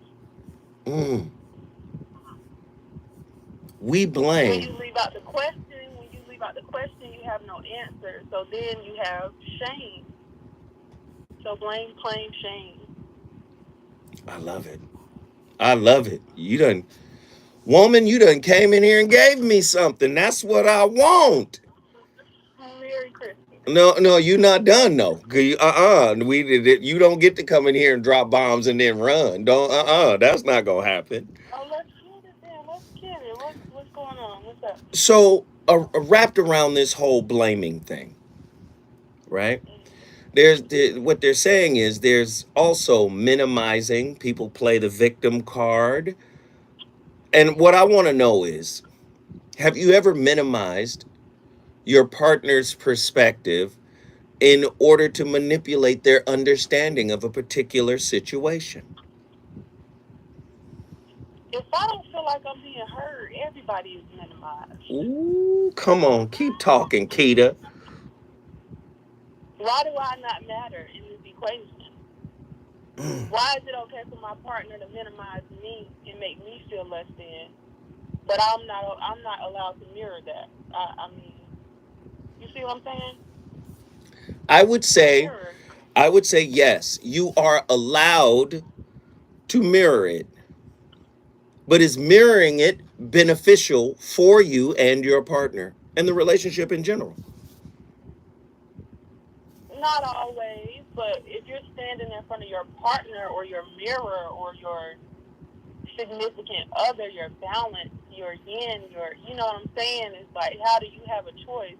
S7: We blame.
S17: When you leave out the question, you have no answer. So then you have shame. So blame, claim, shame.
S7: I love it. Woman, you done came in here and gave me something. That's what I want.
S17: Merry Christmas.
S7: No, you're not done though. You don't get to come in here and drop bombs and then run. Don't. That's not gonna happen.
S17: Oh, let's get it then. Let's get it. What's going on? What's up?
S7: So, wrapped around this whole blaming thing, right? What they're saying is there's also minimizing. People play the victim card, and what I want to know is, have you ever minimized your partner's perspective in order to manipulate their understanding of a particular situation?
S17: If I don't feel like I'm being heard, everybody is minimized.
S7: Ooh, come on, keep talking, Keita.
S17: Why do I not matter in this equation? Why is it okay for my partner to minimize me and make me feel less than, but I'm not allowed to mirror that? I mean, you see what I'm saying?
S7: I would say yes, you are allowed to mirror it. But is mirroring it beneficial for you and your partner and the relationship in general?
S17: Not always, but if you're standing in front of your partner or your mirror or your significant other, your balance, your yin, you know what I'm saying? It's like, how do you have a choice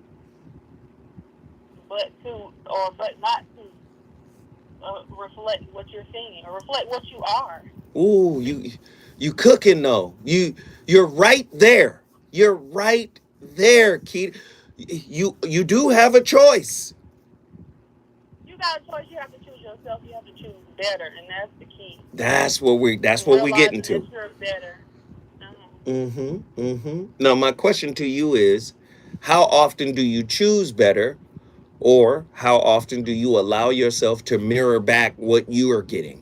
S17: but not to reflect what you're seeing or reflect what you are?
S7: Ooh, you cooking though. You're right there. You're right there, Keita. You do have a choice.
S17: You got a choice. You have to choose yourself. You have to choose better, and that's the key.
S7: That's what we're getting to.
S17: That you're better.
S7: Now, my question to you is, how often do you choose better, or how often do you allow yourself to mirror back what you are getting,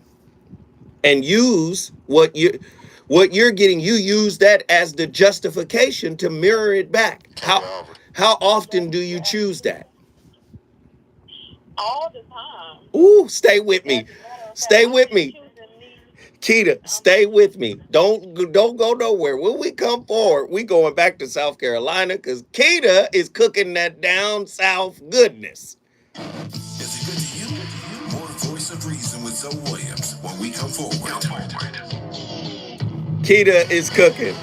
S7: and use what you're getting? You use that as the justification to mirror it back. How often do you choose that?
S17: All the time.
S7: Ooh, stay with me. Stay with me. Keita, stay with me. Don't go nowhere. When we come forward, we going back to South Carolina because Keita is cooking that down south goodness.
S4: Is it good to you? More Voice of Reason with Zoe Williams when we come forward.
S7: Keita is cooking.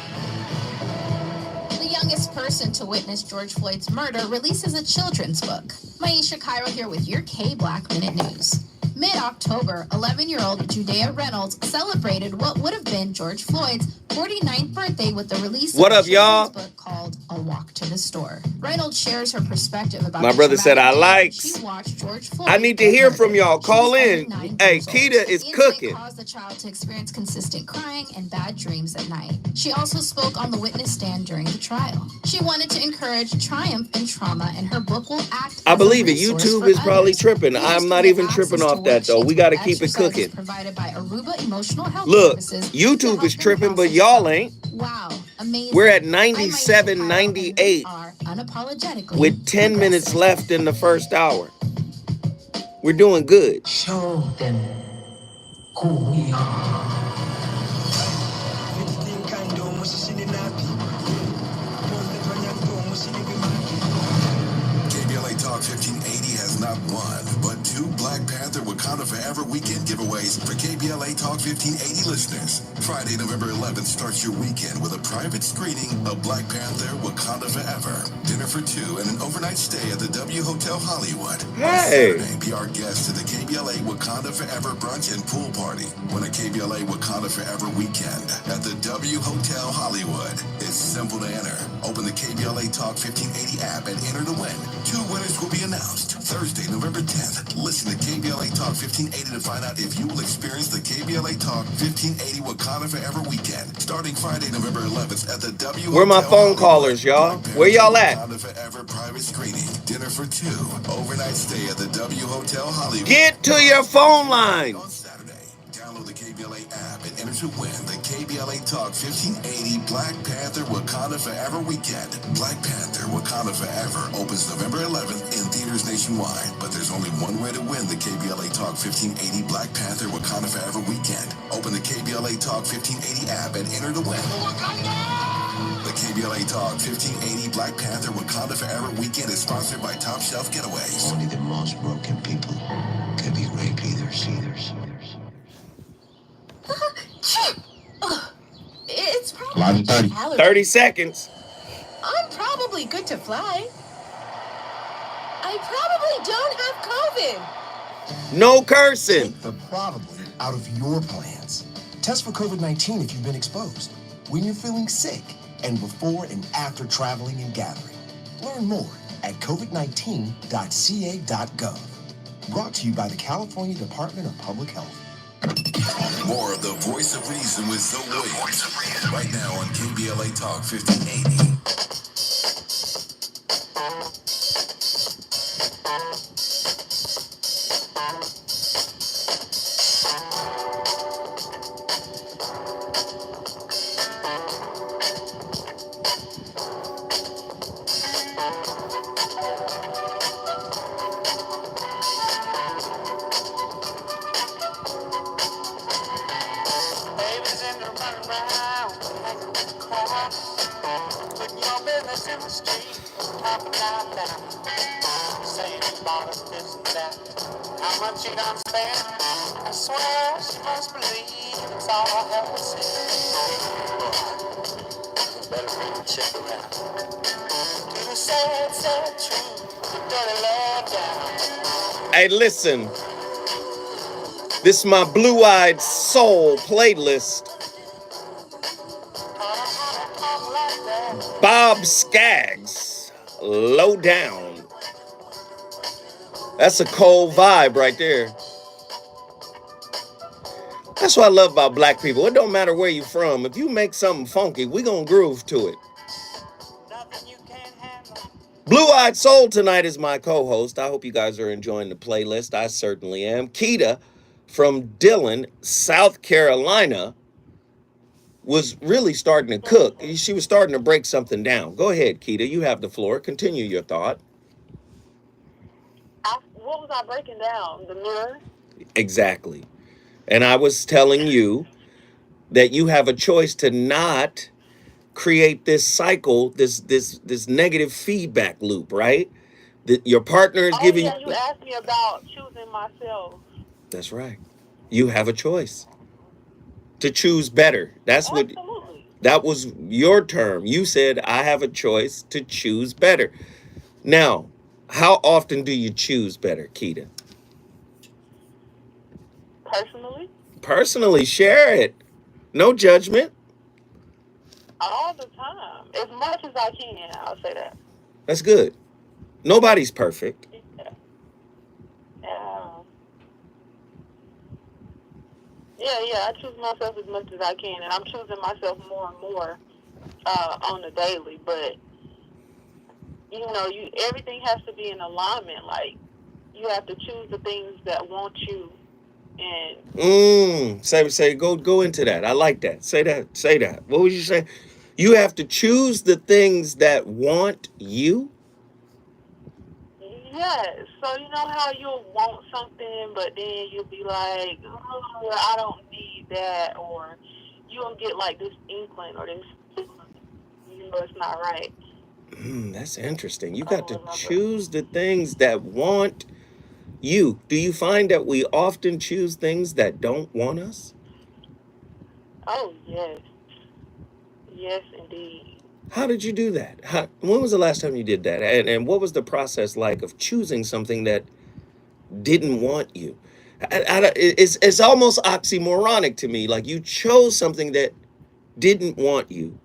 S6: The youngest person to witness George Floyd's murder releases a children's book. Maisha Cairo here with your K-Black Minute News. Mid-October, 11-year-old Judea Reynolds celebrated what would have been George Floyd's 49th birthday with the release of a children's book called A Walk to the Store. Reynolds shares her perspective about
S7: my brother said I likes.
S6: She watched George Floyd.
S7: I need to hear from y'all. Call in. Hey, Keita is cooking.
S6: Caused the child to experience consistent crying and bad dreams at night. She also spoke on the witness stand during the trial. She wanted to encourage triumph in trauma, and her book will act.
S7: I believe it. YouTube is probably tripping. I'm not even tripping off that though. We got to keep it cooking.
S6: Provided by Aruba Emotional Health
S7: Look,
S6: Services.
S7: YouTube is tripping, but y'all ain't.
S6: Wow, amazing.
S7: We're at 97, 98 with 10 minutes left in the first hour. We're doing good.
S3: Show them who we are.
S4: KBLA Talk 1580 has not one, but two Black Panther Wakanda Forever weekend giveaways for KBLA Talk 1580 listeners. Friday, November 11th starts your weekend with a private screening of Black Panther Wakanda Forever. Dinner for two and an overnight stay at the W Hotel Hollywood.
S7: Hey!
S4: On Saturday, be our guest to the KBLA Wakanda Forever brunch and pool party. Win a KBLA Wakanda Forever weekend at the W Hotel Hollywood. It's simple to enter. Open the KBLA Talk 1580 app and enter to win. Two winners will be announced Thursday, November 10th. Listen to KBLA Talk 1580 to find out if you will experience the KBLA Talk 1580 Wakanda Forever weekend starting Friday, November 11th at the W.
S7: Where my phone callers, y'all? Where y'all at?
S4: Wakanda Forever private screening, dinner for two, overnight stay at the W Hotel Hollywood.
S7: Get to your phone line.
S4: On Saturday, download the KBLA app and enter to win the KBLA Talk 1580 Black Panther Wakanda Forever weekend. Black Panther Wakanda Forever opens November 11th in theaters nationwide, but there's only one way to win the KBLA Talk 1580 Black Panther Wakanda Forever weekend. Open the KBLA Talk 1580 app and enter to win. The KBLA KBLA Talk 1580 Black Panther Wakanda Forever Weekend is sponsored by Top Shelf Getaways.
S18: Only the most broken people can be great leaders.
S6: It's probably
S7: 30 seconds.
S6: I'm probably good to fly. I probably don't have COVID.
S7: No cursing.
S18: Take the probably out of your plans. Test for COVID-19 if you've been exposed, when you're feeling sick, and before and after traveling and gathering. Learn more at covid19.ca.gov. Brought to you by the California Department of Public Health.
S4: More of the Voice of Reason with Zoe Williams right now on KBLA Talk 1580.
S3: Babies in the running around, hanging with the crowd, putting your business in the street, talking down. Saying you bought us this and that. How much you done spend? I swear she must believe it's all her sin. Better bring the chick around. Do the sad truth, the dirty love down.
S7: Hey, listen. This is my Blue-Eyed Soul playlist. Bob Skaggs, Low Down. That's a cold vibe right there. That's what I love about black people. It don't matter where you're from. If you make something funky, we gonna groove to it. Blue-Eyed Soul tonight is my co-host. I hope you guys are enjoying the playlist. I certainly am. Keita from Dillon, South Carolina, was really starting to cook. She was starting to break something down. Go ahead, Keita. You have the floor. Continue your thought.
S17: What was I breaking down? The mirror?
S7: Exactly. And I was telling you that you have a choice to not create this cycle, this negative feedback loop, right? That your partner is giving.
S17: Yeah, you asked me about choosing myself.
S7: That's right. You have a choice to choose better. That was your term. You said I have a choice to choose better. Now, how often do you choose better, Keita? Personally, share it. No judgment.
S17: All the time. As much as I can, I'll say that.
S7: That's good. Nobody's perfect.
S17: Yeah, I choose myself as much as I can, and I'm choosing myself more and more on the daily. But everything has to be in alignment. Like you have to choose the things that want you. And
S7: say go into that. I like that. Say that. What would you say? You have to choose the things that want you.
S17: Yes. So you know how you'll want something, but then you'll be like, oh, I don't need that, or you'll get like this inkling or this, it's not right.
S7: That's interesting. You got to choose the things that want you. Do you find that we often choose things that don't want us?
S17: Oh, yes. Yes, indeed.
S7: How did you do that? When was the last time you did that? And what was the process like of choosing something that didn't want you? It's almost oxymoronic to me. Like you chose something that didn't want you.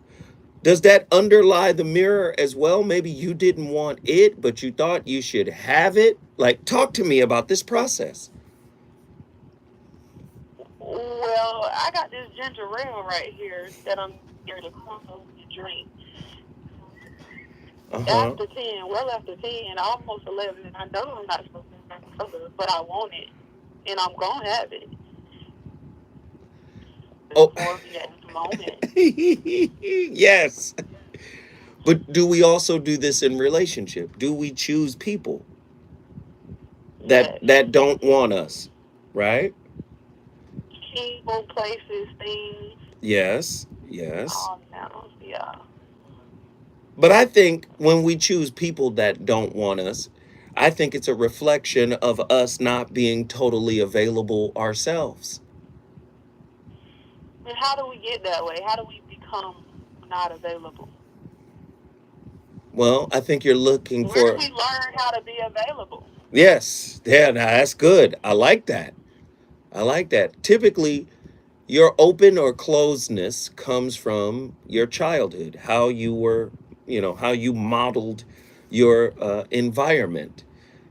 S7: Does that underlie the mirror as well? Maybe you didn't want it, but you thought you should have it. Like, talk to me about this process.
S17: Well, I got this ginger ale right here that I'm here to drink. After 10, almost 11, and I know I'm not supposed to drink soda, but I want it, and I'm going to have it.
S7: Oh,
S17: at the moment.
S7: Yes. But do we also do this in relationship? Do we choose people that don't want us, right?
S17: People, places, things.
S7: Yes.
S17: All nouns, yeah.
S7: But I think when we choose people that don't want us, I think it's a reflection of us not being totally available ourselves.
S17: And how do we get that way? How do we become not available?
S7: Well, I think you're looking
S17: Where do
S7: for,
S17: we learn how to be available?
S7: yes, yeah, now that's good. I like that. I like that. Typically, your open or closedness comes from your childhood, how you were, how you modeled your environment.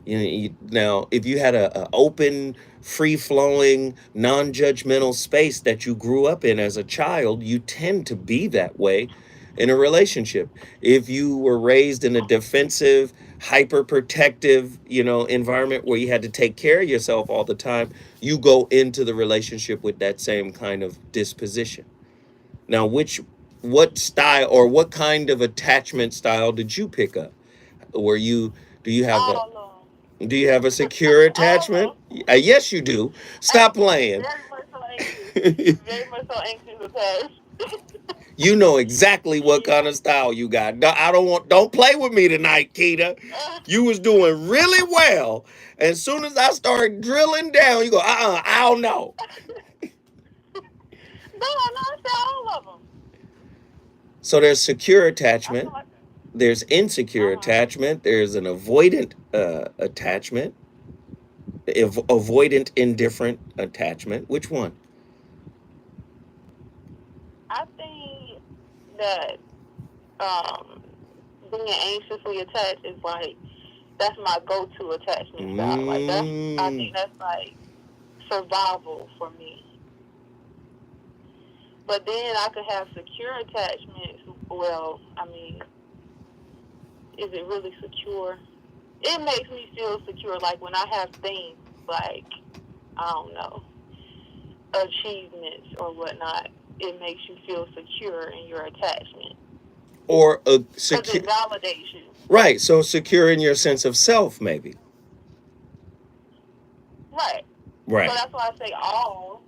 S7: Now, if you had a open, free-flowing, non-judgmental space that you grew up in as a child, you tend to be that way in a relationship. If you were raised in a defensive, hyper protective, environment where you had to take care of yourself all the time, you go into the relationship with that same kind of disposition. Now, what style or what kind of attachment style did you pick up? Were you do you have a do you have a secure attachment? Yes, you do. Stop playing.
S17: Very much so anxious attached.
S7: You know exactly what kind of style you got. No, don't play with me tonight, Keita. You was doing really well. As soon as I started drilling down, you go, I don't know.
S17: No, I said all of them.
S7: So there's secure attachment. There's insecure attachment. There's an avoidant attachment. Avoidant indifferent attachment. Which one?
S17: I think that being anxiously attached is like, that's my go-to attachment style. Like I think that's like survival for me. But then I could have secure attachments. Well, I mean, is it really secure? It makes me feel secure. Like when I have things like, I don't know, achievements or whatnot, it makes you feel secure in your attachment.
S7: Or a
S17: secure. Because it validates you.
S7: Right. So secure in your sense of self, maybe.
S17: Right.
S7: Right.
S17: So that's why I say all.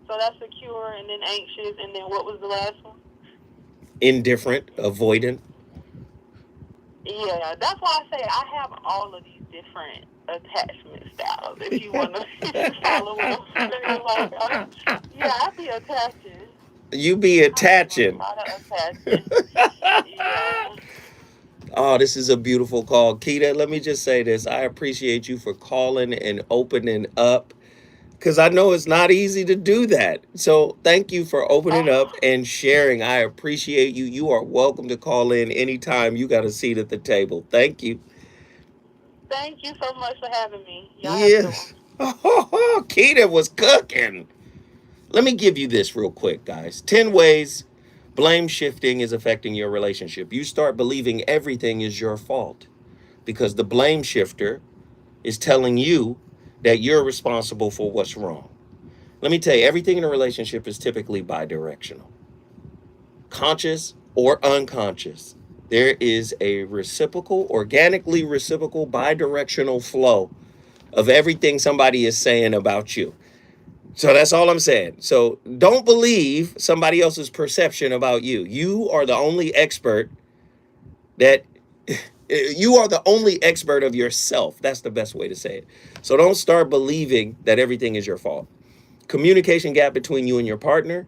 S17: So that's secure, and then anxious, and then what was the last one?
S7: Indifferent, avoidant.
S17: Yeah, that's why I say I have all of these different attachment styles. If you want to follow what I'm saying, like, yeah, I be attaching.
S7: You be attaching.
S17: A lot of attaching. Yeah.
S7: Oh, this is a beautiful call. Keita, let me just say this. I appreciate you for calling and opening up, because I know it's not easy to do that. So thank you for opening up and sharing. I appreciate you. You are welcome to call in anytime you got a seat at the table. Thank you.
S17: Thank you so much for having me. Y'all
S7: yes. Oh, Keita was cooking. Let me give you this real quick, guys. 10 ways blame shifting is affecting your relationship. You start believing everything is your fault because the blame shifter is telling you that you're responsible for what's wrong. Let me tell you, everything in a relationship is typically bidirectional. Conscious or unconscious, there is a reciprocal, organically reciprocal, bidirectional flow of everything somebody is saying about you. So that's all I'm saying. So don't believe somebody else's perception about you. You are the only expert you are the only expert of yourself. That's the best way to say it. So don't start believing that everything is your fault. Communication gap between you and your partner.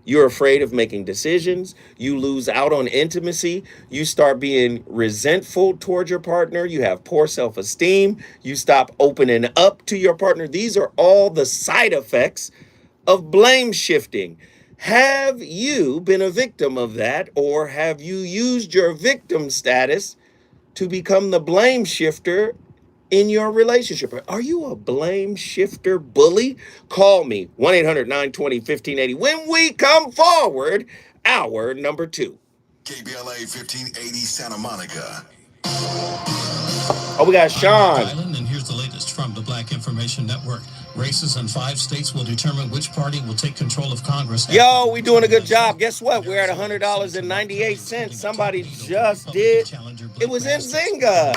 S7: You're afraid of making decisions. You lose out on intimacy. You start being resentful towards your partner. You have poor self-esteem. You stop opening up to your partner. These are all the side effects of blame shifting. Have you been a victim of that, or have you used your victim status to become the blame shifter in your relationship? Are you a blame shifter bully? Call me, 1-800-920-1580. When we come forward, hour number 2.
S4: KBLA 1580 Santa Monica.
S7: Oh, we got Sean.
S14: Island, and here's the latest from the Black Information Network. Races in 5 states will determine which party will take control of Congress.
S7: Yo, we doing a good job. Guess what? We're at $100.98. Somebody just did. It was in Zynga.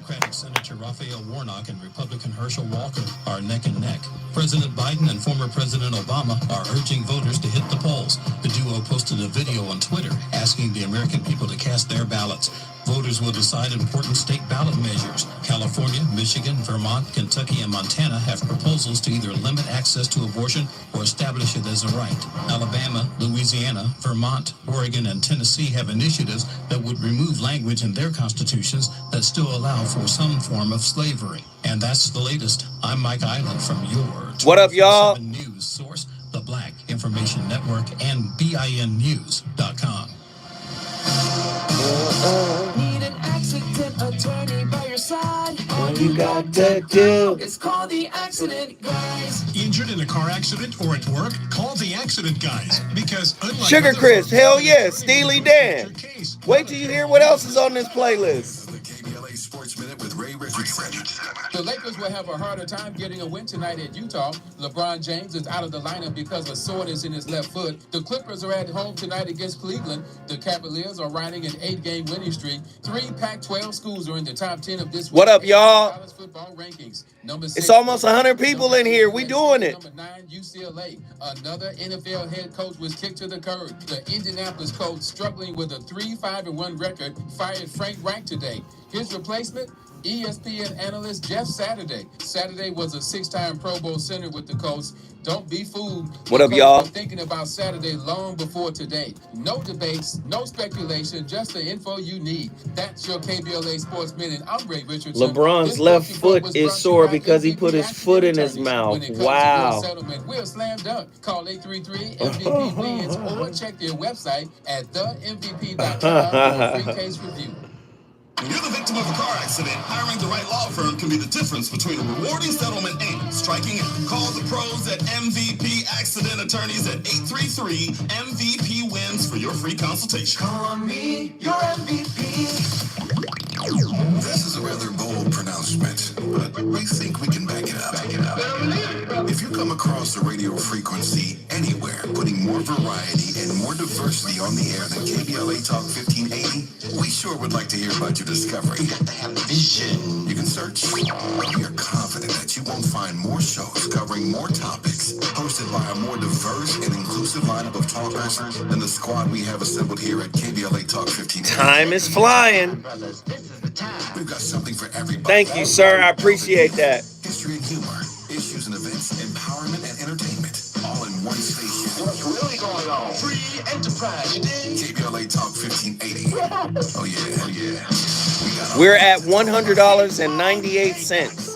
S14: Democratic Senator Raphael Warnock and Republican Herschel Walker are neck and neck. President Biden and former President Obama are urging voters to hit the polls. The duo posted a video on Twitter asking the American people to cast their ballots. Voters will decide important state ballot measures. California, Michigan, Vermont, Kentucky, and Montana have proposals to either limit access to abortion or establish it as a right. Alabama, Louisiana, Vermont, Oregon, and Tennessee have initiatives that would remove language in their constitutions that still allow for some form of slavery. And that's the latest. I'm Mike Island from your
S7: What up, y'all?
S14: news source, the Black Information Network, and BINnews.com.
S3: Need an accident attorney by your side.
S7: All you got to do
S3: is call the accident guys.
S12: Injured in a car accident or at work? Call the accident guys. Because unlike
S7: Sugar
S12: other
S7: Chris,
S12: firms,
S7: hell yeah,
S12: attorney
S7: Steely
S12: will
S7: Dan.
S12: present your case.
S7: Wait till you hear what else is on this playlist.
S4: The KBLA Sports Minute with Ray Richardson.
S1: The Lakers will have a harder time getting a win tonight at Utah. LeBron James is out of the lineup because of soreness in his left foot. The Clippers are at home tonight against Cleveland. The Cavaliers are riding an 8-game winning streak. 3 Pac-12 schools are in the top 10 of this
S7: What up, y'all?
S1: college football rankings. Number 6,
S7: It's almost 100 people in here. We doing it.
S1: Number 9, UCLA. Another NFL head coach was kicked to the curb. The Indianapolis coach, struggling with a 3-5-1 record, fired Frank Reich today. His replacement, ESPN analyst Jeff Saturday. Saturday was a 6-time Pro Bowl center with the Colts. Don't be fooled.
S7: What
S1: The
S7: up,
S1: Colts
S7: y'all?
S1: were thinking about Saturday long before today. No debates, no speculation, just the info you need. That's your KBLA Sports Minute. I'm Ray Richardson.
S7: LeBron's
S1: This
S7: left
S1: sports report
S7: foot
S1: was
S7: is
S1: brought to you
S7: sore
S1: by
S7: because he
S1: MVP
S7: put his foot in his
S1: attorneys.
S7: mouth.
S1: When it comes to
S7: Wow.
S1: your settlement, we'll slam dunk. Call 833-MVP wins or check their website at themvp.com for a free case review.
S2: When you're the victim of a car accident, hiring the right law firm can be the difference between a rewarding settlement and striking out. Call the pros at MVP Accident Attorneys at 833-MVP-WINS for your free consultation.
S3: Call me your MVP.
S4: This is a rather bold pronouncement, but we think we can back it up. If you come across a radio frequency anywhere putting more variety and more diversity on the air than KBLA Talk 1580, we sure would like to hear about your discovery. You got to have the vision. You can search, but we are confident that you won't find more shows covering more topics, hosted by a more diverse and inclusive lineup of talkers than the squad we have assembled here at KBLA Talk 1580.
S7: Time is flying.
S4: We've got something for everybody.
S7: Thank you, sir. I appreciate that.
S4: History and humor, issues and events, empowerment and entertainment, all in one station.
S3: What's really going on? Free enterprise, you dig?
S4: KBLA Talk 1580. Oh yeah, oh yeah.
S7: We're at $100.98.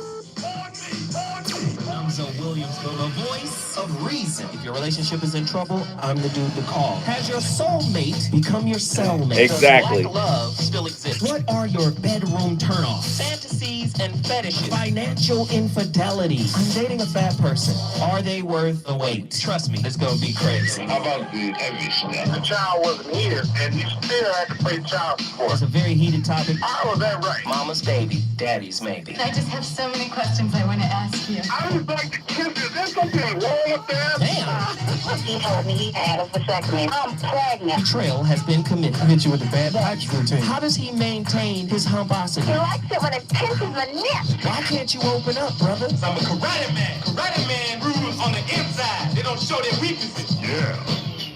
S19: I'm Zoe Williams, the voice of reason. If your relationship is in trouble, I'm the dude to call. Has your soulmate become your cellmate?
S7: Exactly.
S19: Does black love still exist? What are your bedroom turnoffs? Fantasies and fetishes. Financial infidelity. I'm dating a fat person. Are they worth the wait? Trust me, it's gonna be crazy.
S11: How about the heavy stuff? The child wasn't here, and you still had to pay child support.
S19: It's a very heated topic.
S11: How was that right?
S19: Mama's baby, daddy's maybe.
S6: I just have so many questions I want to ask you.
S11: I just like to kiss you. There's something wrong with that.
S19: Damn.
S6: He told me he had a vasectomy. I'm pregnant.
S19: Betrayal has been committed. Hit you with the bad pipes routine. How does he maintain his humposity?
S6: He likes it when it pinches the nip.
S19: Why can't you open up, brother?
S10: I'm a karate man. Karate man rules on the inside. They don't show their weaknesses.
S11: Yeah.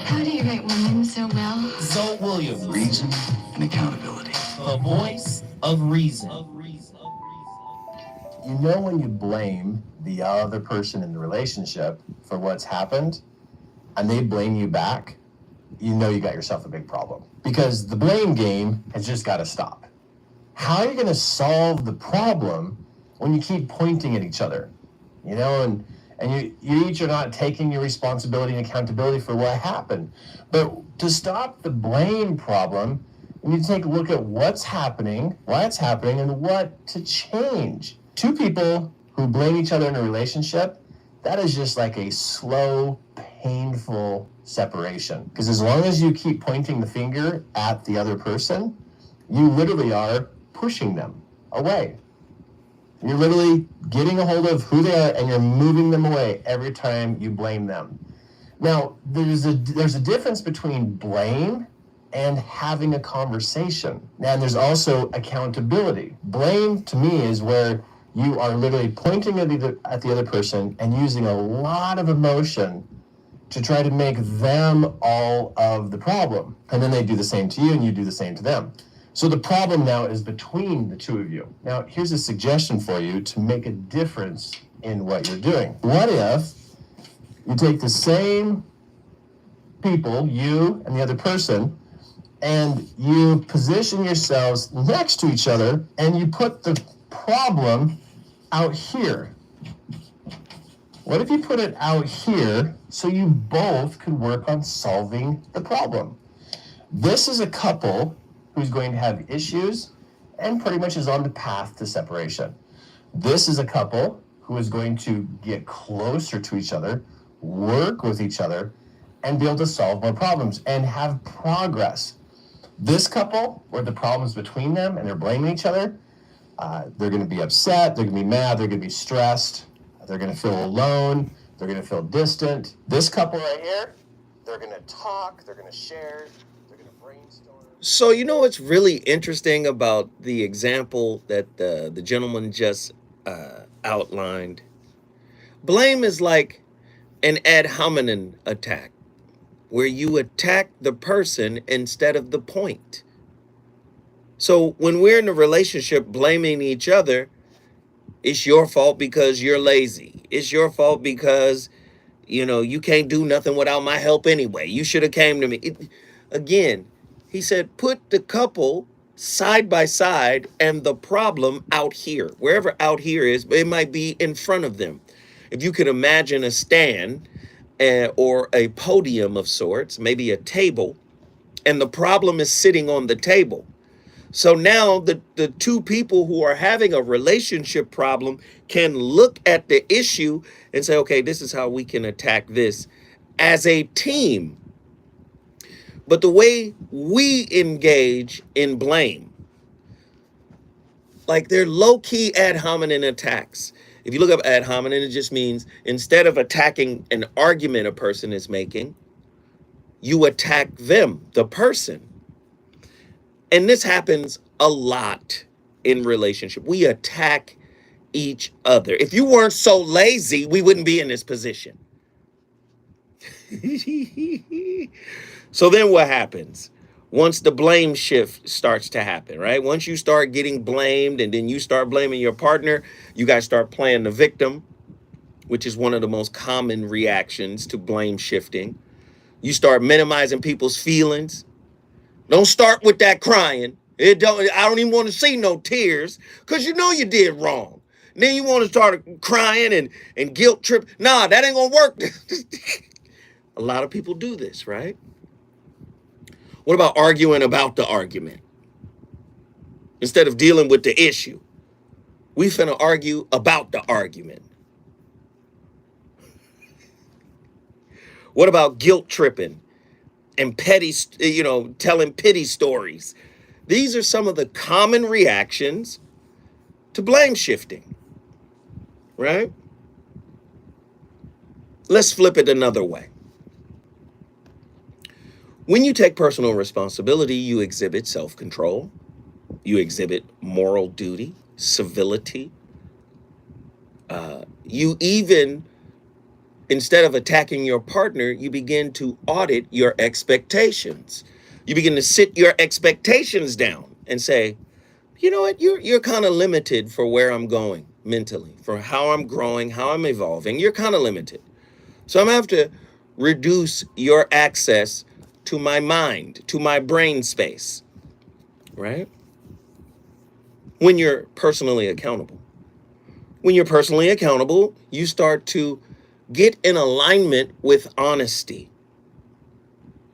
S6: How do you write women so well?
S19: Zoe Williams,
S4: Reason and accountability.
S19: the voice of reason.
S20: You know when you blame the other person in the relationship for what's happened, and they blame you back, you know you got yourself a big problem. Because the blame game has just got to stop. How are you going to solve the problem when you keep pointing at each other? You know, and you each are not taking your responsibility and accountability for what happened. But to stop the blame problem, you need to take a look at what's happening, why it's happening, and what to change. Two people who blame each other in a relationship, that is just like a slow, painful separation. Because as long as you keep pointing the finger at the other person, you literally are pushing them away. You're literally getting a hold of who they are and you're moving them away every time you blame them. Now, there's a difference between blame and having a conversation. And there's also accountability. Blame to me is where you are literally pointing at the other person and using a lot of emotion to try to make them all of the problem. And then they do the same to you and you do the same to them. So the problem now is between the two of you. Now, here's a suggestion for you to make a difference in what you're doing. What if you take the same people, you and the other person, and you position yourselves next to each other and you put the problem out here? What if you put it out here so you both could work on solving the problem? This is a couple who's going to have issues and pretty much is on the path to separation. This is a couple who is going to get closer to each other, work with each other, and be able to solve more problems and have progress. This couple, where the problem's between them and they're blaming each other, they're going to be upset, they're going to be mad, they're going to be stressed, they're going to feel alone, they're going to feel distant. This couple right here, they're going to talk, they're going to share, they're going to brainstorm.
S7: So, you know what's really interesting about the example that the gentleman just outlined? Blame is like an ad hominem attack, where you attack the person instead of the point. So when we're in a relationship blaming each other, it's your fault because you're lazy. It's your fault because, you can't do nothing without my help anyway. You should have came to me. Again, he said, put the couple side by side and the problem out here. Wherever out here is, it might be in front of them. If you could imagine a stand or a podium of sorts, maybe a table, and the problem is sitting on the table. So now the two people who are having a relationship problem can look at the issue and say, okay, this is how we can attack this as a team. But the way we engage in blame, like they're low-key ad hominem attacks. If you look up ad hominem, it just means instead of attacking an argument a person is making, you attack them, the person. And this happens a lot in relationship. We attack each other. If you weren't so lazy, we wouldn't be in this position. So then what happens? Once the blame shift starts to happen, right? Once you start getting blamed and then you start blaming your partner, you guys start playing the victim, which is one of the most common reactions to blame shifting. You start minimizing people's feelings. Don't start with that crying. I don't even want to see no tears because you did wrong. And then you want to start crying and guilt trip. Nah, that ain't going to work. A lot of people do this, right? What about arguing about the argument? Instead of dealing with the issue, we finna argue about the argument. What about guilt tripping and petty, telling pity stories? These are some of the common reactions to blame shifting, right? Let's flip it another way. When you take personal responsibility, you exhibit self-control, you exhibit moral duty, civility. You even, instead of attacking your partner, you begin to audit your expectations. You begin to sit your expectations down and say, you know what, you're kind of limited for where I'm going mentally, for how I'm growing, how I'm evolving. You're kind of limited. So I'm going to have to reduce your access to my mind, to my brain space, right? When you're personally accountable. When you're personally accountable, you start to get in alignment with honesty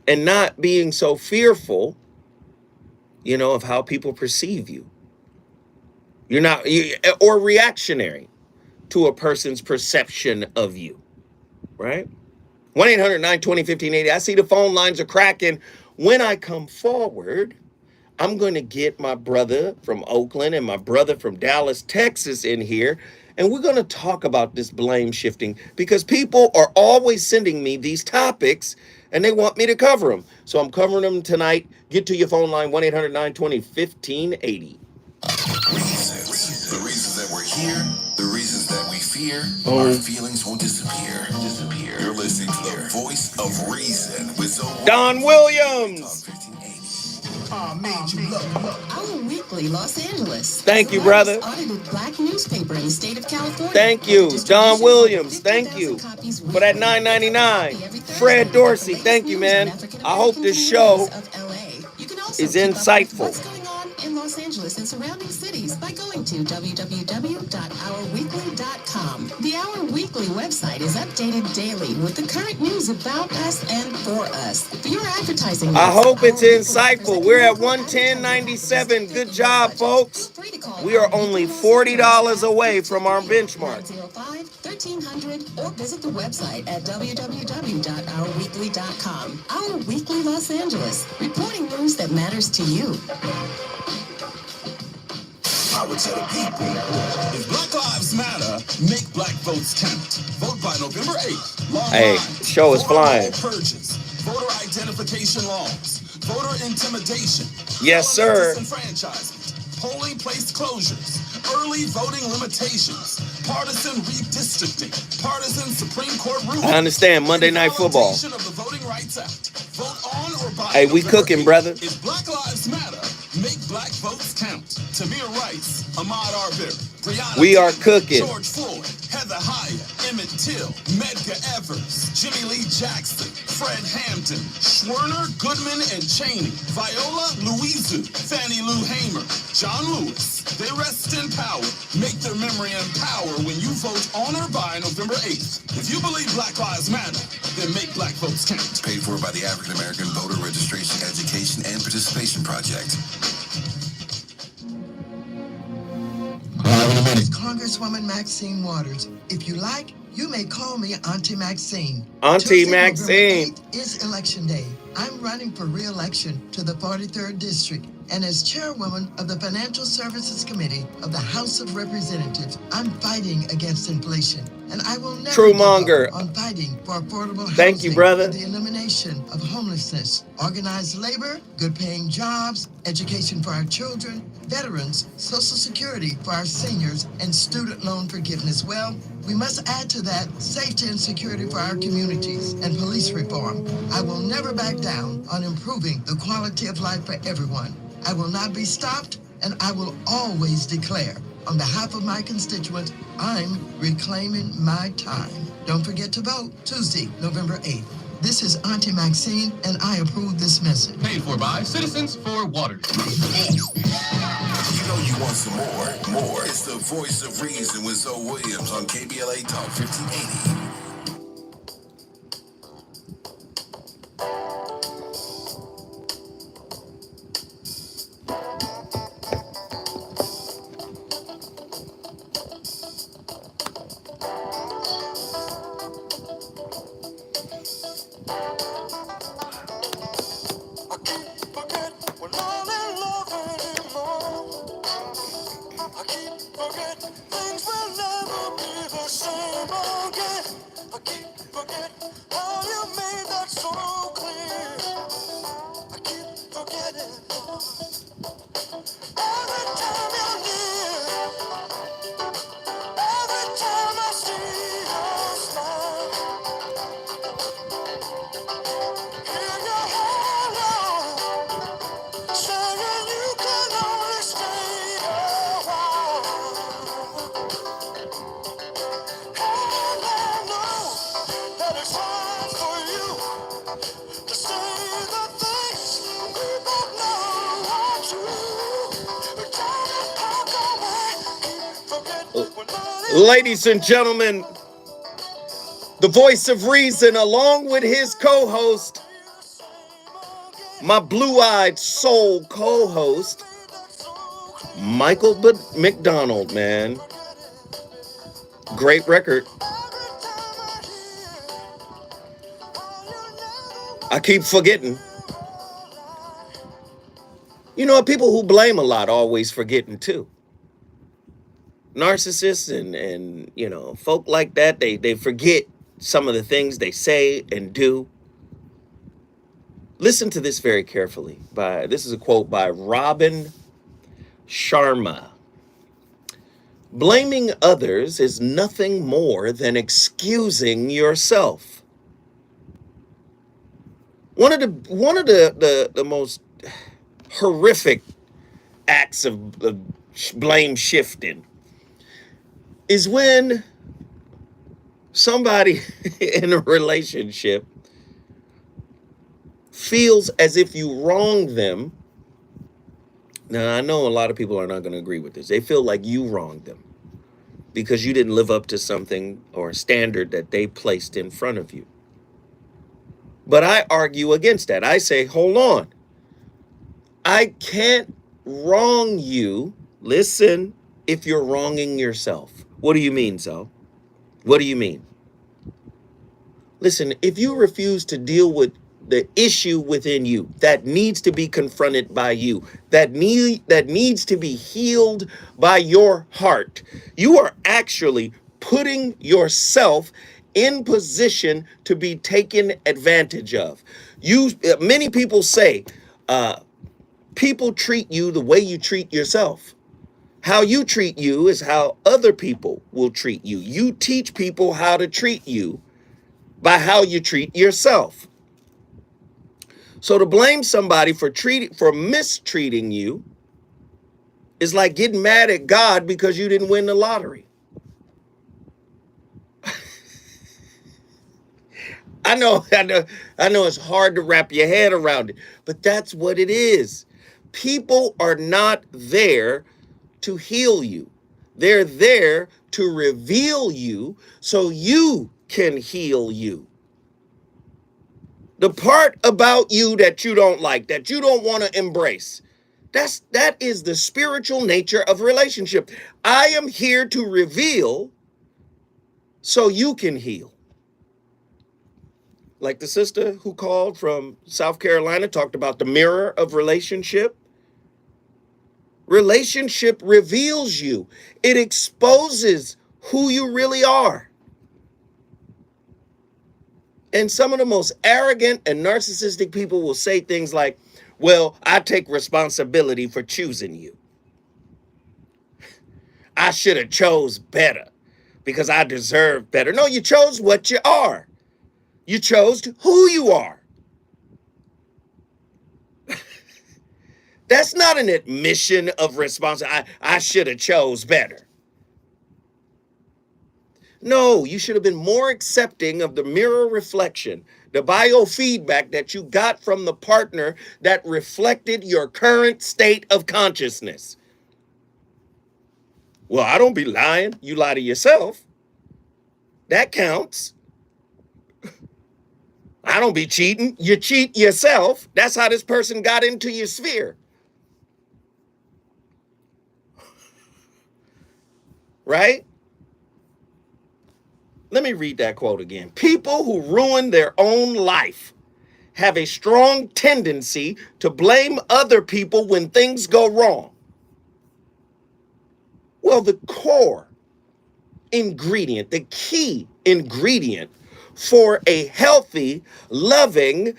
S7: and not being so fearful, of how people perceive you. You're not, or reactionary to a person's perception of you, right? 1-800-920-1580. I see the phone lines are cracking. When I come forward, I'm going to get my brother from Oakland and my brother from Dallas, Texas in here. And we're going to talk about this blame shifting because people are always sending me these topics and they want me to cover them. So I'm covering them tonight Get to your phone line, 1-800-920-1580.
S4: Reasons. The reasons that we're here, the reasons that we fear,
S7: Oh.
S4: our feelings won't disappear. You're listening to the voice of reason with Zoe
S7: Don Williams.
S15: Our Weekly Los Angeles.
S7: Thank you, brother.
S15: Audited black newspaper in the state of California.
S7: Thank you, Don Williams. Thank you for that $9.99. Fred Dorsey, thank you, man. I hope this show is insightful.
S15: What's going on in Los Angeles and surrounding cities by going to www.ourweekly.com. The Our Weekly website is updated daily with the current news about us and for us. For your advertising
S7: I
S15: needs,
S7: hope it's
S15: Our Weekly
S7: insightful. We're at 110.97. Good job, folks. We are only $40 away from our benchmark.
S15: 1300 or visit the website at www.ourweekly.com. Our Weekly Los Angeles, reporting news that matters to you.
S2: Power to the people. If Black Lives Matter, make black votes count. Vote by November 8th. Long
S7: Hey,
S2: lines,
S7: show is flying.
S2: purges, voter identification laws, voter intimidation,
S7: Yes, sir.
S2: disenfranchisement, polling place closures, early voting limitations, partisan redistricting, partisan Supreme Court ruling.
S7: I understand Monday Night Football.
S2: Of the Voting Rights Act. Vote on or by
S7: Hey, we
S2: November
S7: cooking,
S2: 8th.
S7: brother.
S2: If Black Lives Matter, make black votes count. Tamir Rice, Ahmaud Arbery, Breonna
S7: We are
S2: Taylor,
S7: cooking.
S2: George Floyd, Heather Heyer, Emmett Till, Medgar Evers, Jimmy Lee Jackson, Fred Hampton, Schwerner, Goodman, and Cheney, Viola Louisu, Fannie Lou Hamer, John Lewis. They rest in power. Make their memory and power when you vote on or by November 8th. If you believe Black Lives Matter, then make black votes count.
S4: Paid for by the African American Voter Registration, Education, and Participation Project.
S21: It's Congresswoman Maxine Waters. If you like, you may call me Auntie Maxine.
S7: Auntie
S21: Tuesday,
S7: Maxine.
S21: November 8th is Election Day. I'm running for re-election to the 43rd District. And as chairwoman of the Financial Services Committee of the House of Representatives, I'm fighting against inflation. And I will never
S7: True
S21: give
S7: monger.
S21: up on fighting for affordable housing.
S7: Thank you, brother.
S21: The elimination of homelessness, organized labor, good paying jobs, education for our children, veterans, Social Security for our seniors, and student loan forgiveness. Well, we must add to that safety and security for our communities and police reform. I will never back down on improving the quality of life for everyone. I will not be stopped, and I will always declare, on behalf of my constituents, I'm reclaiming my time. Don't forget to vote Tuesday, November 8th. This is Auntie Maxine, and I approve this message.
S10: Paid for by Citizens for Water.
S4: You know you want some more. More. It's the voice of reason with Zoe Williams on KBLA Talk 1580.
S7: Ladies and gentlemen, the voice of reason, along with his co-host, my blue-eyed soul co-host, Michael McDonald, man. Great record. I keep forgetting. You know, people who blame a lot always forgetting too. Narcissists and you know, folk like that, they forget some of the things they say and do. Listen to this very carefully. This is a quote by Robin Sharma. Blaming others is nothing more than excusing yourself. One of the most horrific acts of blame shifting is when somebody in a relationship feels as if you wronged them. Now, I know a lot of people are not going to agree with this. They feel like you wronged them because you didn't live up to something or a standard that they placed in front of you. But I argue against that. I say, hold on. I can't wrong you, listen, if you're wronging yourself. What do you mean, Zo? What do you mean? Listen, if you refuse to deal with the issue within you that needs to be confronted by you, that needs to be healed by your heart, you are actually putting yourself in position to be taken advantage of. Many people say, people treat you the way you treat yourself. How you treat you is how other people will treat you. You teach people how to treat you by how you treat yourself. So to blame somebody for mistreating you is like getting mad at God because you didn't win the lottery. I know it's hard to wrap your head around it, but that's what it is. People are not there to heal you. They're there to reveal you so you can heal you. The part about you that you don't like, that you don't want to embrace, that is the spiritual nature of relationship. I am here to reveal so you can heal. Like the sister who called from South Carolina talked about the mirror of relationship. Relationship reveals you. It exposes who you really are. And some of the most arrogant and narcissistic people will say things like, well, I take responsibility for choosing you. I should have chose better because I deserve better. No, you chose what you are. You chose who you are. That's not an admission of responsibility. I should have chose better. No, you should have been more accepting of the mirror reflection, the biofeedback that you got from the partner that reflected your current state of consciousness. Well, I don't be lying. You lie to yourself. That counts. I don't be cheating. You cheat yourself. That's how this person got into your sphere. Right? Let me read that quote again. People who ruin their own life have a strong tendency to blame other people when things go wrong. Well, the core ingredient, the key ingredient for a healthy, loving,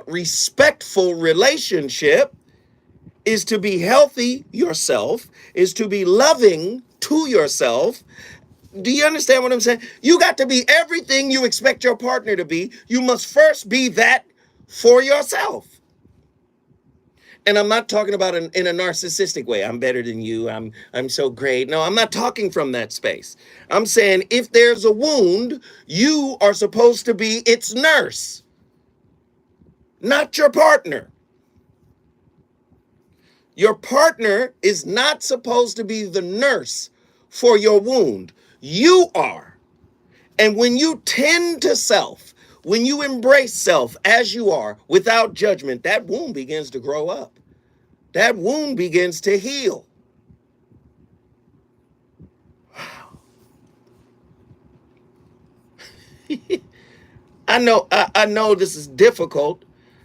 S7: respectful relationship is to be healthy yourself, is to be loving to yourself. Do you understand what I'm saying? You got to be everything you expect your partner to be. You must first be that for yourself. And I'm not talking about in a narcissistic way. I'm better than you. I'm so great. No, I'm not talking from that space. I'm saying if there's a wound, you are supposed to be its nurse, not your partner. Your partner is not supposed to be the nurse for your wound. You are. And when you tend to self, when you embrace self as you are without judgment, that wound begins to grow up. That wound begins to heal. Wow. I know this is difficult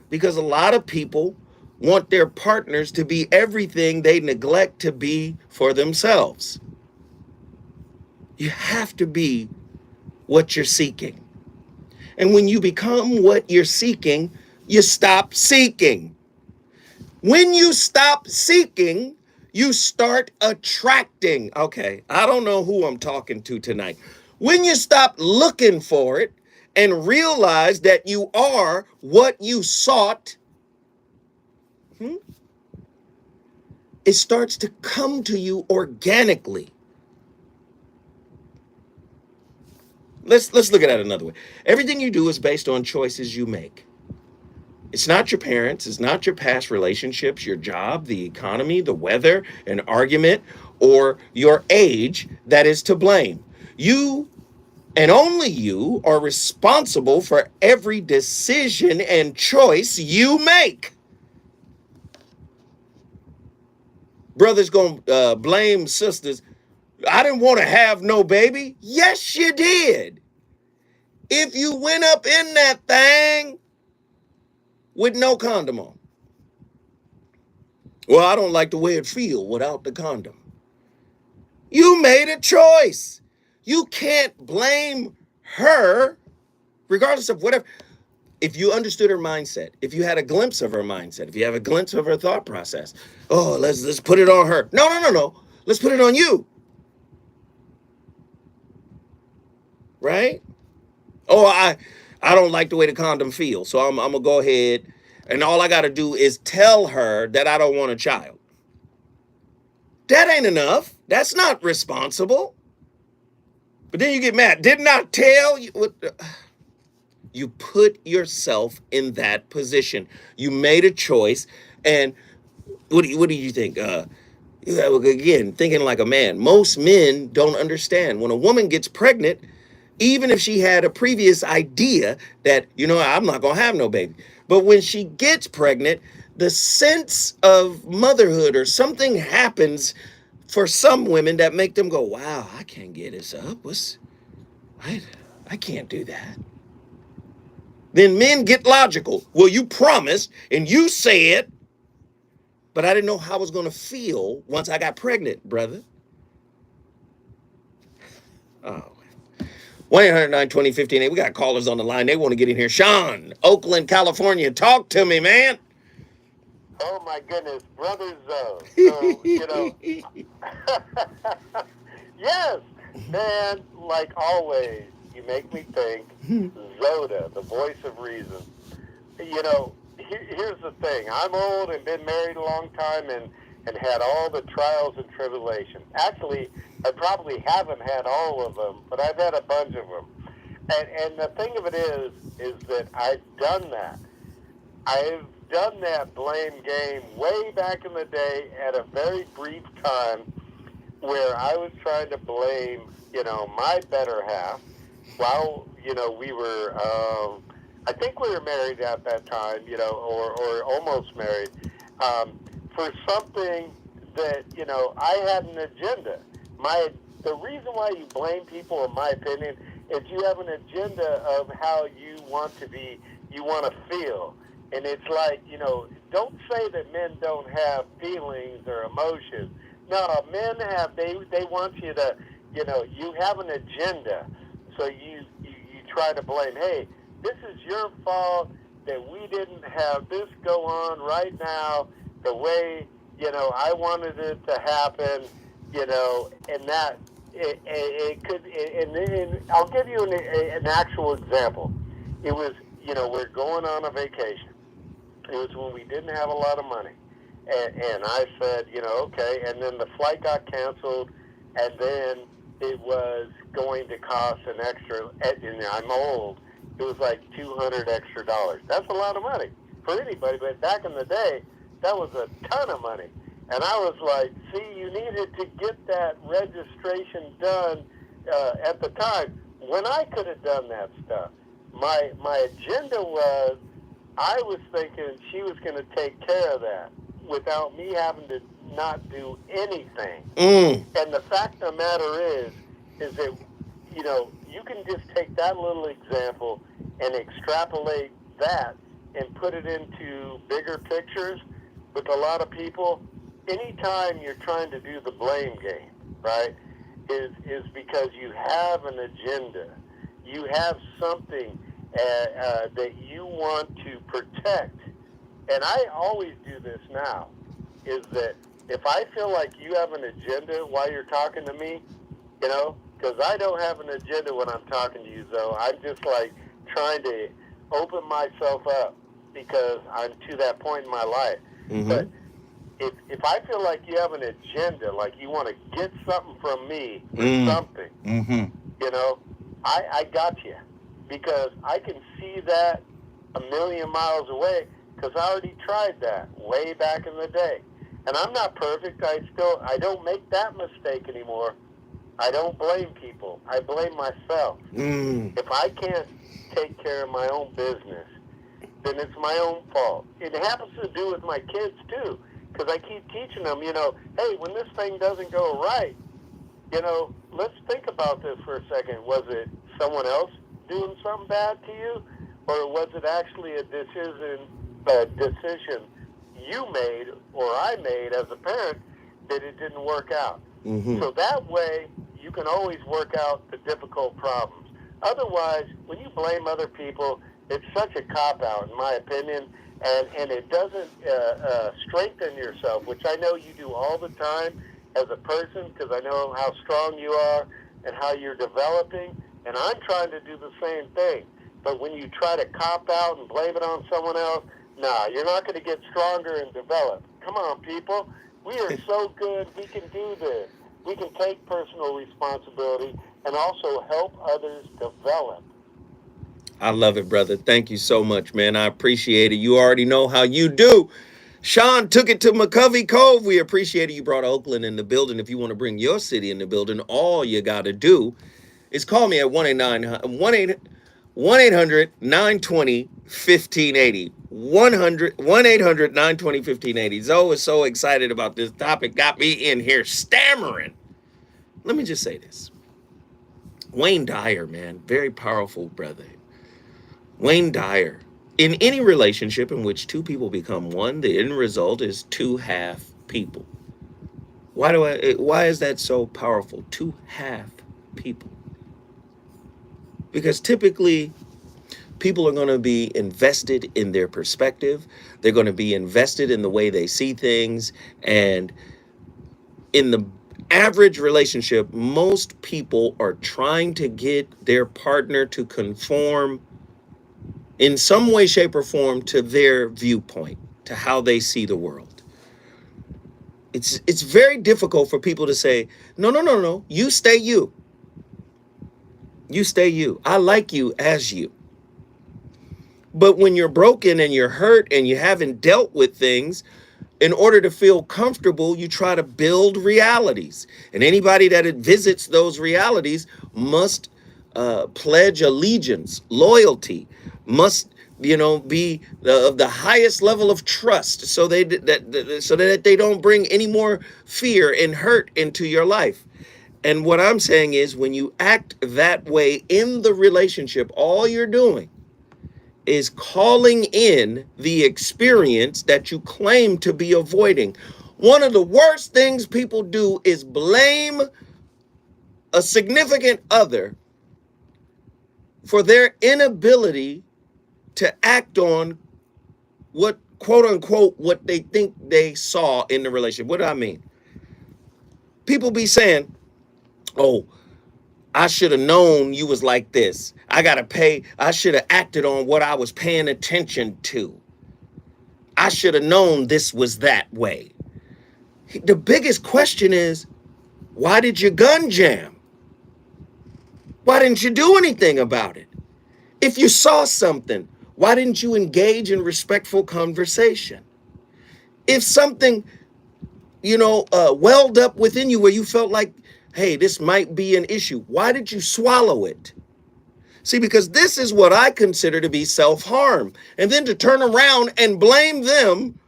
S7: because a lot of people want their partners to be everything they neglect to be for themselves. You have to be what you're seeking. And when you become what you're seeking, you stop seeking. When you stop seeking, you start attracting. Okay, I don't know who I'm talking to tonight. When you stop looking for it and realize that you are what you sought, it starts to come to you organically. Let's look at it another way. Everything you do is based on choices you make. It's not your parents, it's not your past relationships, your job, the economy, the weather, an argument, or your age that is to blame. You and only you are responsible for every decision and choice you make. Brothers gonna blame sisters. I didn't want to have no baby. Yes, you did. If you went up in that thing with no condom on. Well, I don't like the way it feels without the condom. You made a choice. You can't blame her, regardless of whatever. If you understood her mindset, if you had a glimpse of her mindset, if you have a glimpse of her thought process, oh, let's put it on her. No. Let's put it on you. Right? Oh, I don't like the way the condom feels, so I'm gonna go ahead and all I gotta do is tell her that I don't want a child. That ain't enough. That's not responsible. But then you get mad. Didn't I tell you? You put yourself in that position. You made a choice, and what do you think? Again, thinking like a man. Most men don't understand when a woman gets pregnant. Even if she had a previous idea that, I'm not going to have no baby. But when she gets pregnant, the sense of motherhood or something happens for some women that make them go, wow, I can't get this up. I can't do that. Then men get logical. Well, you promised and you said, but I didn't know how I was going to feel once I got pregnant, brother. Oh. 1-800-920-1580. We got callers on the line. They want to get in here. Sean, Oakland, California. Talk to me, man.
S9: Oh, my goodness. Brothers, so, yes, man, like always, you make me think. Zoda, the voice of reason. Here's the thing. I'm old and been married a long time and had all the trials and tribulations. Actually, I probably haven't had all of them, but I've had a bunch of them. And the thing of it is that I've done that. I've done that blame game way back in the day at a very brief time where I was trying to blame, my better half while, we were, I think we were married at that time, or almost married, for something that, I had an agenda. The reason why you blame people, in my opinion, is you have an agenda of how you want to feel. And it's like, don't say that men don't have feelings or emotions. No, men have, they want you to, you have an agenda. So you try to blame, hey, this is your fault that we didn't have this go on right now the way, I wanted it to happen, and that it could, and I'll give you an actual example. It was, we're going on a vacation. It was when we didn't have a lot of money. And I said, okay. And then the flight got canceled, and then it was going to cost an extra, and I'm old, it was like $200 extra. That's a lot of money for anybody, but back in the day, that was a ton of money. And I was like, see, you needed to get that registration done at the time when I could have done that stuff. My agenda was, I was thinking she was going to take care of that without me having to not do anything. And the fact of the matter is that, you can just take that little example and extrapolate that and put it into bigger pictures with a lot of people. Anytime you're trying to do the blame game, right, is because you have an agenda. You have something, that you want to protect, and I always do this now, is that if I feel like you have an agenda while you're talking to me, you know, because I don't have an agenda when I'm talking to you, Zoe. I'm just like trying to open myself up because I'm to that point in my life.
S7: Mm-hmm.
S9: But if I feel like you have an agenda, like you want to get something from me or something,
S7: Mm-hmm.
S9: you know, I got you, because I can see that a million miles away, because I already tried that way back in the day. And I'm not perfect. I don't make that mistake anymore. I don't blame people. I blame myself. If I can't take care of my own business, then it's my own fault. It happens to do with my kids too, because I keep teaching them, you know, hey, when this thing doesn't go right, you know, let's think about this for a second. Was it someone else doing something bad to you, or was it actually a decision you made or I made as a parent that it didn't work out?
S7: Mm-hmm.
S9: So that way you can always work out the difficult problems. Otherwise, when you blame other people, it's such a cop-out, in my opinion, and it doesn't strengthen yourself, which I know you do all the time as a person, because I know how strong you are and how you're developing, and I'm trying to do the same thing. But when you try to cop out and blame it on someone else, nah, you're not going to get stronger and develop. Come on, people. We are so good. We can do this. We can take personal responsibility and also help others develop.
S7: I love it, brother. Thank you so much, man. I appreciate it. You already know how you do. Sean took it to McCovey Cove. We appreciate it. You brought Oakland in the building. If you want to bring your city in the building, all you got to do is call me at 1-800-920-1580. 1-800-920-1580. Zoe is so excited about this topic. Got me in here stammering. Let me just say this. Wayne Dyer, man, very powerful brother. Wayne Dyer. In any relationship in which two people become one, the end result is two half people. Why is that so powerful? Two half people. Because typically people are going to be invested in their perspective. They're going to be invested in the way they see things. And in the average relationship, most people are trying to get their partner to conform in some way, shape, or form to their viewpoint, to how they see the world. It's very difficult for people to say, no, you stay you. You stay you. I like you as you. But when you're broken and you're hurt and you haven't dealt with things, in order to feel comfortable, you try to build realities. And anybody that visits those realities must pledge allegiance, loyalty, must, be of the highest level of trust, so that they don't bring any more fear and hurt into your life. And what I'm saying is, when you act that way in the relationship, all you're doing is calling in the experience that you claim to be avoiding. One of the worst things people do is blame a significant other for their inability to act on what, quote unquote, what they think they saw in the relationship. What do I mean? People be saying, oh, I should have known you was like this. I should have acted on what I was paying attention to. I should have known this was that way. The biggest question is, why did your gun jam? Why didn't you do anything about it? If you saw something, why didn't you engage in respectful conversation? If something, welled up within you where you felt like, hey, this might be an issue, why did you swallow it? See, because this is what I consider to be self-harm. And then to turn around and blame them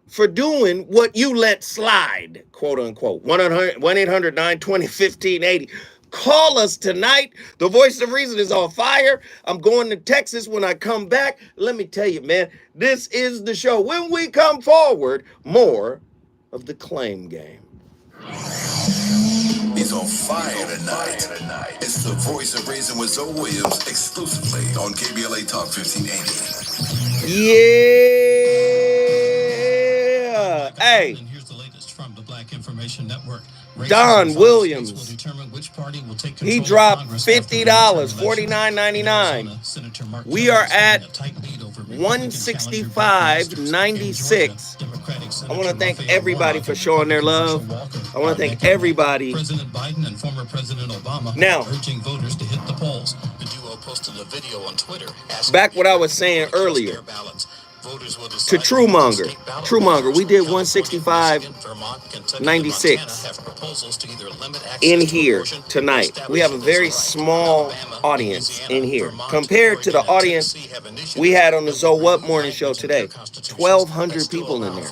S7: for doing what you let slide, quote unquote. 1-800-920-1580. Call us tonight. The voice of reason is on fire. I'm going to Texas when I come back. Let me tell you, man, this is the show. When we come forward, more of the claim game.
S4: He's on fire tonight. It's the voice of Raising with Zoe Williams exclusively on KBLA Talk 1580.
S7: Yeah. Hey.
S14: And here's the latest from the Black Information Network.
S7: Don Williams.
S14: Will determine which party will take
S7: He
S14: control
S7: dropped
S14: of Congress
S7: $50, $49.99. We are at 165.96. I want to thank everybody for showing their love. I want to thank everybody.
S14: President Biden and former President Obama
S7: now
S14: urging voters to hit the polls. The duo posted a video on Twitter.
S7: Back what I was saying earlier. To Truemonger, we did 165.96 in here tonight. We have a very small audience in here compared to the audience we had on the Zoe What Morning Show today. 1,200 people in there.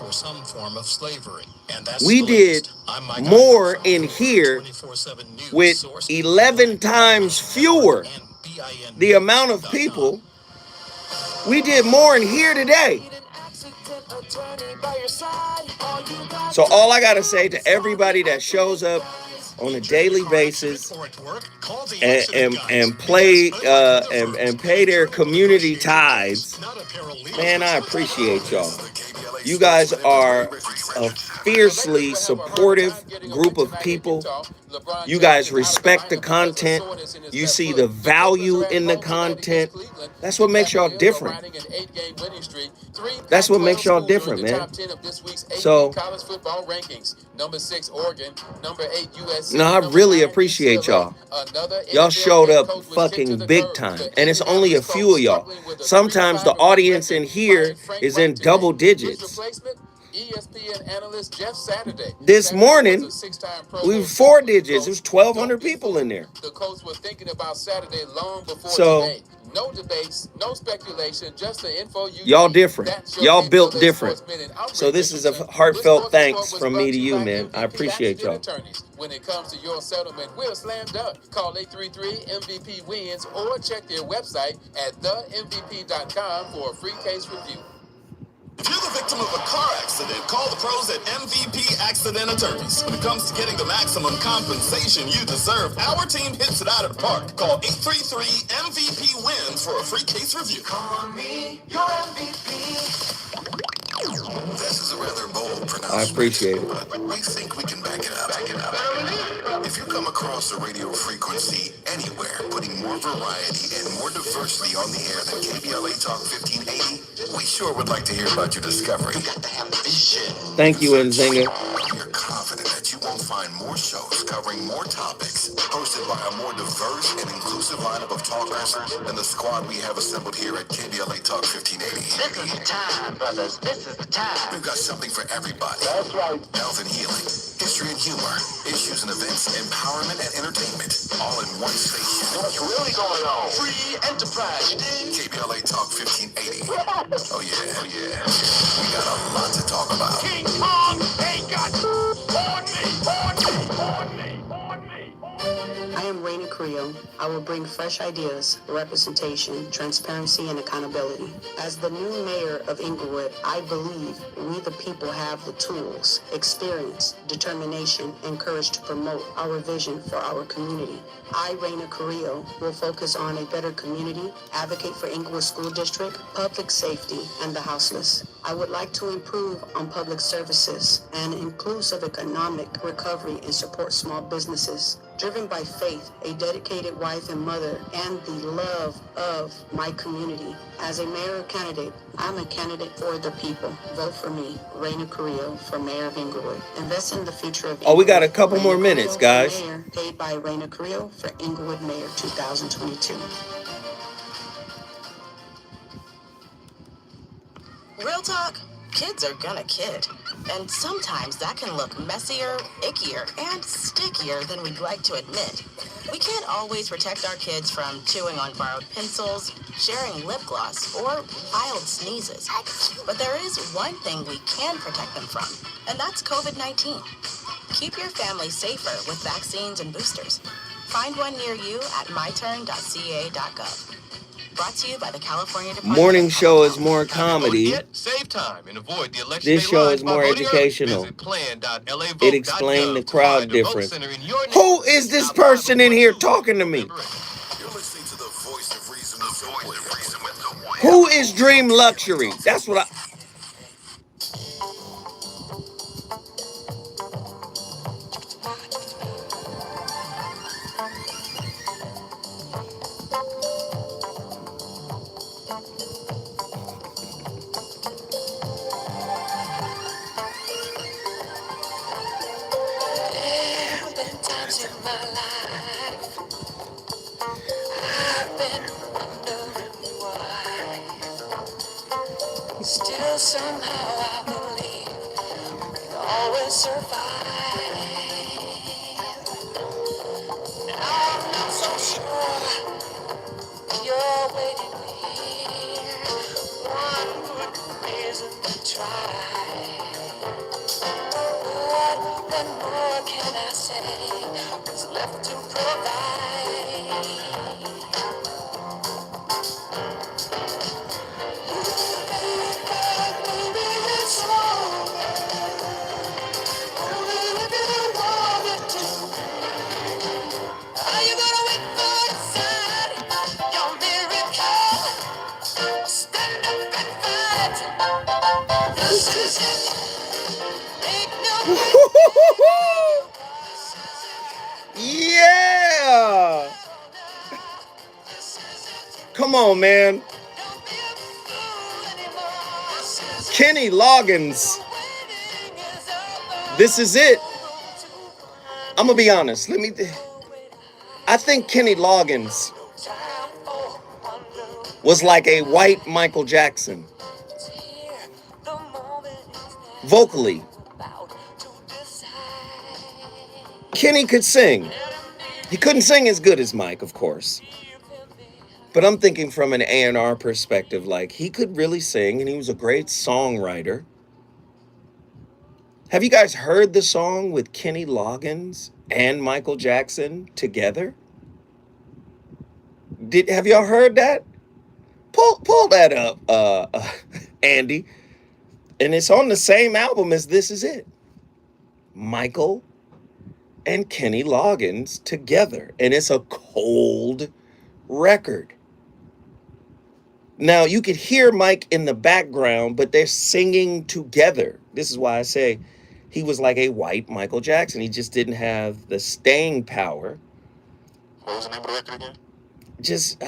S7: We did more in here with 11 times fewer the amount of people. We did more in here today. So all I gotta say to everybody that shows up on a daily basis and play and pay their community tithes, man, I appreciate y'all. You guys are a fiercely supportive group of people. You guys respect the content. You see the value in the content. That's what makes y'all different. That's what makes y'all different, man. So, no, I really appreciate y'all. Y'all showed up fucking big time. And it's only a few of y'all. Sometimes the audience in here is in double digits. ESPN analyst Jeff Saturday. This morning, we were 4 digits. There's 1,200 people in there. The coach was thinking about Saturday long before today. No debates, no speculation, just the info y'all different. Y'all built different. So this is a heartfelt thanks from me to you, man. I appreciate y'all. When it comes to your settlement, we're slam dunk. Call 833-MVP-WINS or check their website at themvp.com for a free case review.
S2: If you're the victim of a car accident, call the pros at MVP Accident Attorneys. When it comes to getting the maximum compensation you deserve, our team hits it out of the park. Call 833-MVP-WINS for a free case review. Call me your MVP.
S4: This is a rather bold pronouncement.
S7: I appreciate it.
S4: But we think we can back it up. If you come across a radio frequency anywhere putting more variety and more diversity on the air than KBLA Talk 1580, we sure would like to hear about your discovery. You got to have the vision.
S7: Thank you, Nzinga.
S4: We're confident that you won't find more shows covering more topics, hosted by a more diverse and inclusive lineup of talkers than the squad we have assembled here at KBLA Talk 1580.
S21: This is the time, brothers. This is the time.
S4: We've got something for everybody.
S21: That's right.
S4: Health and healing, history and humor, issues and events, empowerment and entertainment, all in one station.
S21: What's really going on? Free enterprise, you dig?
S4: KBLA Talk 1580. Oh yeah. We got a lot to talk about.
S11: King Kong ain't got on me.
S15: I am Raina Carrillo. I will bring fresh ideas, representation, transparency, and accountability. As the new mayor of Inglewood, I believe we the people have the tools, experience, determination, and courage to promote our vision for our community. I, Raina Carrillo, will focus on a better community, advocate for Inglewood School District, public safety, and the houseless. I would like to improve on public services and inclusive economic recovery and support small businesses. Driven by faith, a dedicated wife and mother, and the love of my community. As a mayor candidate, I'm a candidate for the people. Vote for me, Raina Carrillo, for mayor of Inglewood. Invest in the future of Inglewood.
S7: Oh, we got a couple more minutes, guys.
S15: Mayor, paid by Raina Carrillo for Inglewood Mayor 2022.
S5: Real talk, kids are gonna kid. And sometimes that can look messier, ickier, and stickier than we'd like to admit. We can't always protect our kids from chewing on borrowed pencils, sharing lip gloss, or mild sneezes. But there is one thing we can protect them from, and that's COVID-19. Keep your family safer with vaccines and boosters. Find one near you at myturn.ca.gov. Brought to you by the California Department
S7: Morning
S5: of
S7: show
S5: Public
S7: is
S5: Health.
S7: more comedy.
S10: Save time and avoid the election
S7: This
S10: day
S7: show
S10: lines
S7: is
S10: by
S7: more
S10: voting early.
S7: educational.
S10: Visit plan.lavote.gov
S7: It explained the
S10: to
S7: crowd
S10: find a vote
S7: difference.
S10: center in your
S7: Who is this person in here talking to me?
S4: You're listening to the voice of reason with the White.
S7: Who is Dream Luxury? That's what I...
S3: There have been times in my life I've been wondering why. Still somehow I believe we'd always survive. Now I'm not so sure you're waiting here. One good reason to try. What more can I say? What's left to provide? Maybe it's wrong. Only if you want it to. Are you gonna wait for the sign? Your miracle. Stand up and fight. This is it. Make no
S7: Yeah! Come on, man. Kenny Loggins. This is it. I'm gonna be honest. I think Kenny Loggins was like a white Michael Jackson. Vocally. Kenny could sing. He couldn't sing as good as Mike, of course. But I'm thinking from an A&R perspective, like he could really sing and he was a great songwriter. Have you guys heard the song with Kenny Loggins and Michael Jackson together? Have y'all heard that? Pull that up, Andy. And it's on the same album as This Is It. Michael and Kenny Loggins together. And it's a cold record. Now, you could hear Mike in the background, but they're singing together. This is why I say he was like a white Michael Jackson. He just didn't have the staying power.
S16: What was the name of the record again?
S7: Just,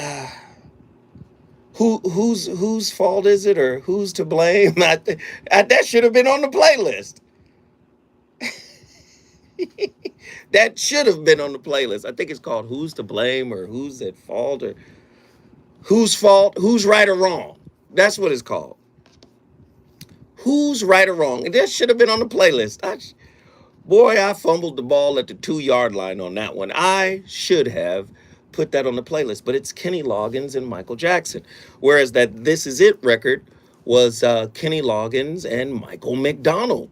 S7: whose fault is it, or who's to blame? That should have been on the playlist. That should have been on the playlist. I think it's called Who's to Blame, or Who's at Fault, or Whose Fault, Who's Right or Wrong. That's what it's called. Who's Right or Wrong. And that should have been on the playlist. I fumbled the ball at the 2-yard line on that one. I should have put that on the playlist, but it's Kenny Loggins and Michael Jackson. Whereas that This Is It record was Kenny Loggins and Michael McDonald.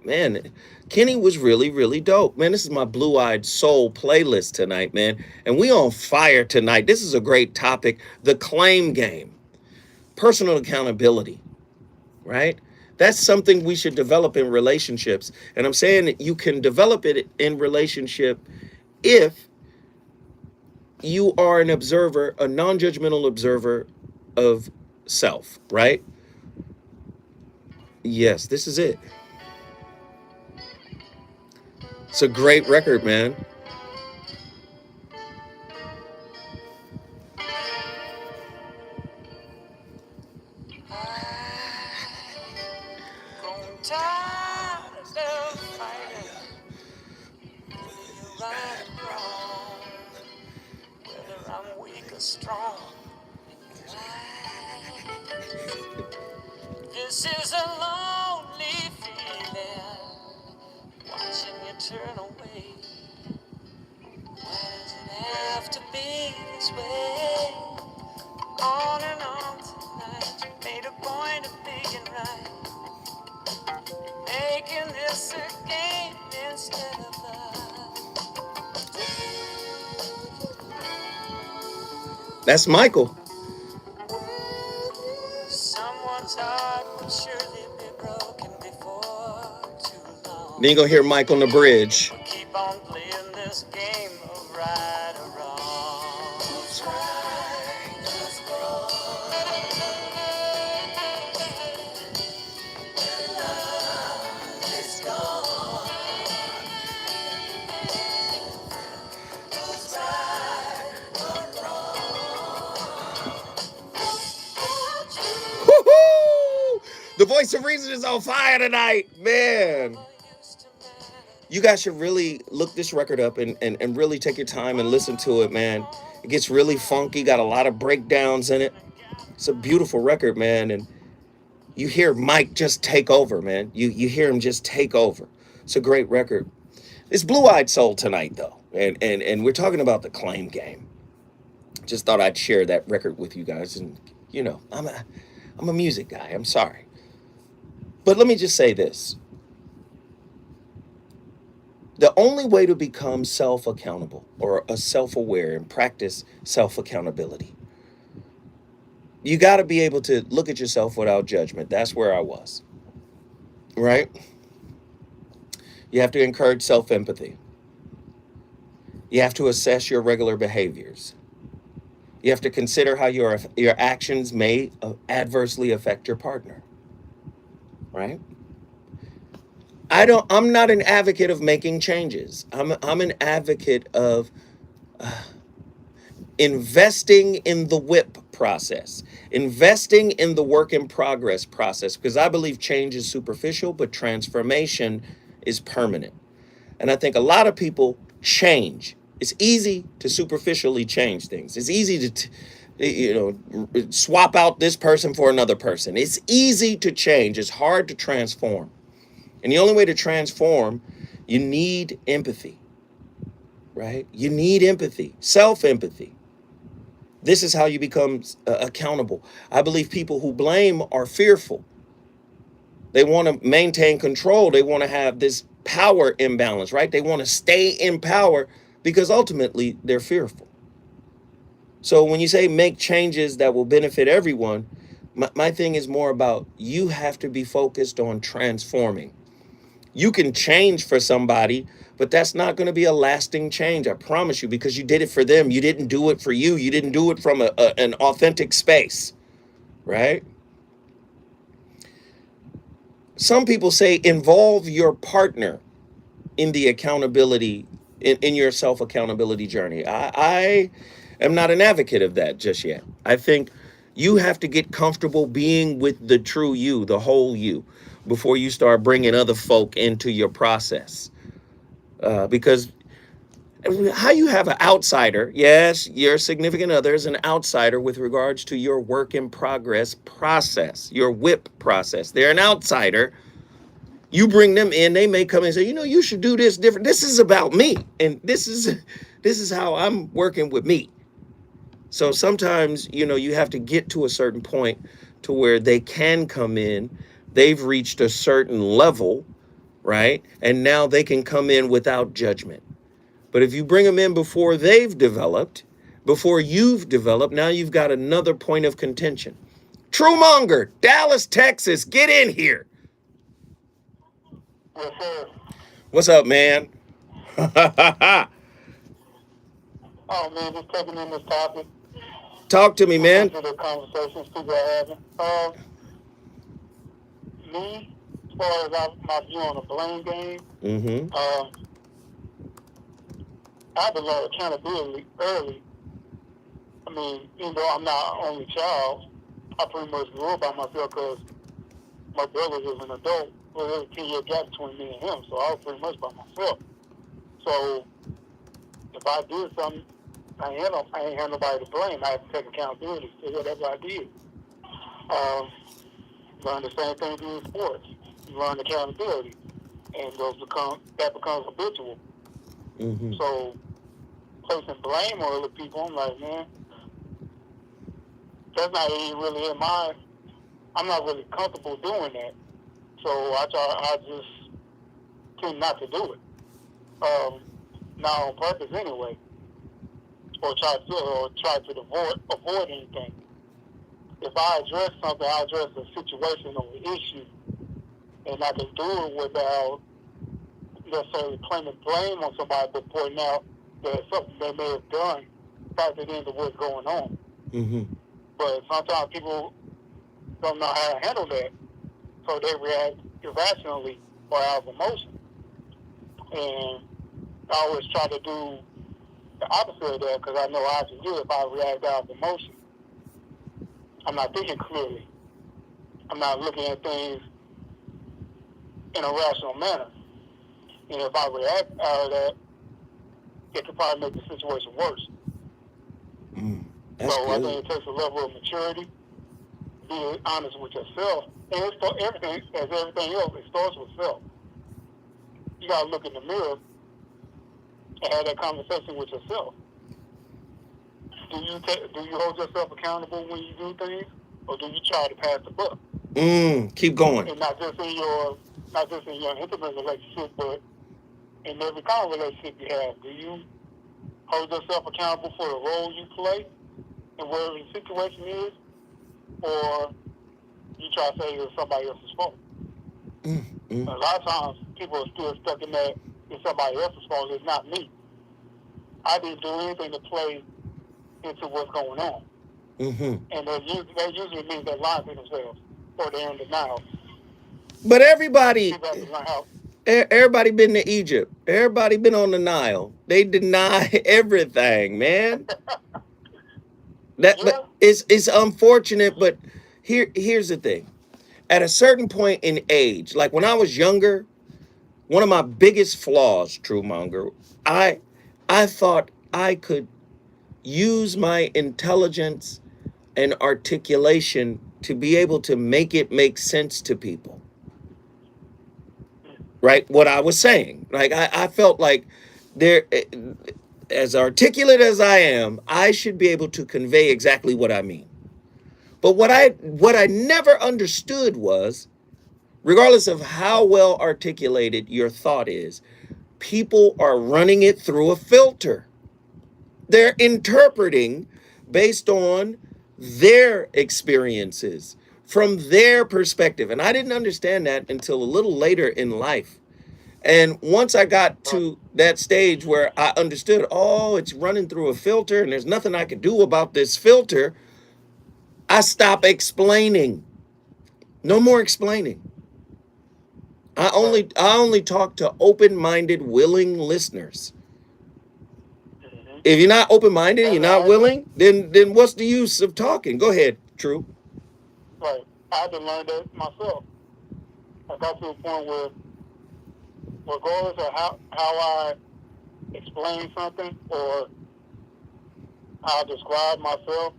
S7: Man, Kenny was really, really dope. Man, this is my Blue-Eyed Soul playlist tonight, man. And we on fire tonight. This is a great topic. The claim game. Personal accountability, right? That's something we should develop in relationships. And I'm saying that you can develop it in relationship if you are an observer, a non-judgmental observer of self, right? Yes, this is it. It's a great record, man.
S3: Whether I'm weak or strong. This is a lonely feeling, watching you turn away. Why does it have to be this way? On and on tonight, you made a point of being right, making this a game instead of
S7: That's Michael. Then you're going to hear Mike on the bridge.
S8: Keep on playing this game of right or wrong. Who's right, who's wrong? When love is gone. Who's right or wrong?
S7: Woo-hoo! The voice of reason is on fire tonight, man. You guys should really look this record up and really take your time and listen to it, man. It gets really funky, got a lot of breakdowns in it. It's a beautiful record, man. And you hear Mike just take over, man. You hear him just take over. It's a great record. It's Blue Eyed Soul tonight, though. And we're talking about the claim game. Just thought I'd share that record with you guys. And, you know, I'm a music guy. I'm sorry. But let me just say this. The only way to become self-accountable or self-aware and practice self-accountability, you got to be able to look at yourself without judgment. That's where I was, right? You have to encourage self-empathy. You have to assess your regular behaviors. You have to consider how your actions may adversely affect your partner, right? I'm not an advocate of making changes. I'm an advocate of investing in the WIP process, investing in the work in progress process, because I believe change is superficial, but transformation is permanent. And I think a lot of people change. It's easy to superficially change things. It's easy to swap out this person for another person. It's easy to change. It's hard to transform. And the only way to transform, you need empathy, right? You need empathy, self-empathy. This is how you become accountable. I believe people who blame are fearful. They want to maintain control. They want to have this power imbalance, right? They want to stay in power because ultimately they're fearful. So when you say make changes that will benefit everyone, my thing is more about you have to be focused on transforming. You can change for somebody, but that's not going to be a lasting change, I promise you, because you did it for them. You didn't do it for you. You didn't do it from an authentic space, right? Some people say involve your partner in the accountability, in your self-accountability journey. I am not an advocate of that just yet. I think you have to get comfortable being with the true you, the whole you, before you start bringing other folk into your process. Because how you have an outsider, yes, your significant other is an outsider with regards to your work in progress process, your WIP process. They're an outsider. You bring them in, they may come in and say, you should do this different. This is about me. And this is how I'm working with me. So sometimes, you have to get to a certain point to where they can come in. They've reached a certain level, right? And now they can come in without judgment. But if you bring them in before they've developed, before you've developed, now you've got another point of contention. Truemonger, Dallas, Texas, get in here.
S9: Yes, sir.
S7: What's up, man?
S9: Oh, man, just taking in this topic.
S7: Talk to me, man.
S9: To the conversations people are having. Me, as far as my view on the blame game, I had to learn accountability early. I mean, even though I'm not an only child, I pretty much grew up by myself because my brother was an adult. Well, there was a 10-year gap between me and him, so I was pretty much by myself. So if I did something, I ain't had nobody to blame. I had to take accountability for whatever I did. Learn the same thing in sports. You learn accountability, and that becomes habitual. So placing blame on other people, I'm like, man, that's not even really in my. I'm not really comfortable doing that. So I just tend not to do it. Not on purpose anyway, or try to avoid anything. If I address something, I address a situation or an issue, and I can do it without
S11: necessarily claiming blame on somebody, but pointing out that something they may have done factored into what's going on.
S7: Mm-hmm.
S11: But sometimes people don't know how to handle that, so they react irrationally or out of emotion. And I always try to do the opposite of that, because I know I can do it if I react out of emotion. I'm not thinking clearly. I'm not looking at things in a rational manner. And if I react out of that, it could probably make the situation worse.
S7: That's
S11: so
S7: good.
S11: I think it takes a level of maturity, being honest with yourself. And it's for everything, as everything else, it starts with self. You got to look in the mirror and have that conversation with yourself. Do you hold yourself accountable when you do things, or do you try to pass the buck?
S7: Keep going.
S11: And not just in your intimate relationship, but in every kind of relationship you have. Do you hold yourself accountable for the role you play in whatever the situation is, or you try to say it's somebody else's fault? A lot of times people are still stuck in that it's somebody else's fault, it's not me. I didn't do anything to play into what's going on.
S7: Mm-hmm.
S11: And that usually means they're lying to themselves or they're in denial.
S7: But everybody been to Egypt. Everybody been on the Nile. They deny everything, man. But it's unfortunate, but here's the thing. At a certain point in age, like when I was younger, one of my biggest flaws, True Monger, I thought I could use my intelligence and articulation to be able to make it make sense to people. Right? What I was saying. Like I felt like there, as articulate as I am, I should be able to convey exactly what I mean. But what I never understood was, regardless of how well articulated your thought is, people are running it through a filter. They're interpreting based on their experiences, from their perspective. And I didn't understand that until a little later in life. And once I got to that stage where I understood, oh, it's running through a filter and there's nothing I can do about this filter, I stopped explaining. No more explaining. I only talk to open-minded, willing listeners. If you're not open-minded, you're not willing, then what's the use of talking? Go ahead, True.
S11: Right. I had to learn that myself. I got to a point where, regardless of how I explain something or how I describe myself,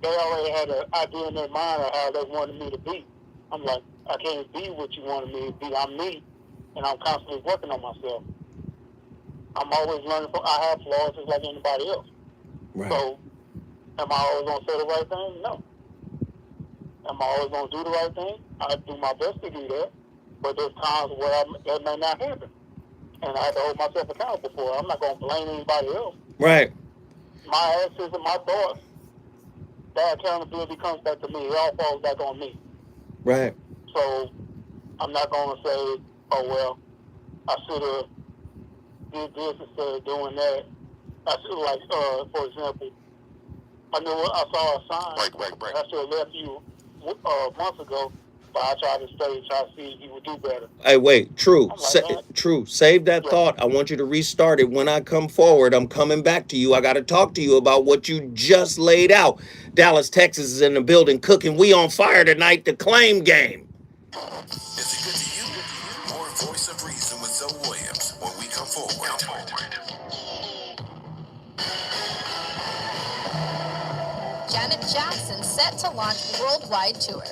S11: they already had an idea in their mind of how they wanted me to be. I'm like, I can't be what you wanted me to be. I'm me, and I'm constantly working on myself. I'm always learning. I have flaws just like anybody else.
S7: Right.
S11: So, am I always going to say the right thing? No. Am I always going to do the right thing? I do my best to do that, but there's times where that may not happen, and I have to hold myself accountable for it. I'm not going to blame anybody else.
S7: Right.
S11: My actions and my thoughts, that accountability comes back to me. It all falls back on me.
S7: Right.
S11: So I'm not going to say, oh, well, I should have did this instead of doing that. I should have, like, for example, I knew I saw a sign. I should have left you months ago, but I tried to stay, try to see if you would do better.
S7: Hey, wait, True.
S11: Like,
S7: True. Save that thought. I want you to restart it. When I come forward, I'm coming back to you. I got to talk to you about what you just laid out. Dallas, Texas is in the building cooking. We on fire tonight, the claim game.
S4: Is it good to you? More Voice of Reason with Zoe Williams when we come forward.
S6: Janet Jackson set to launch worldwide tour.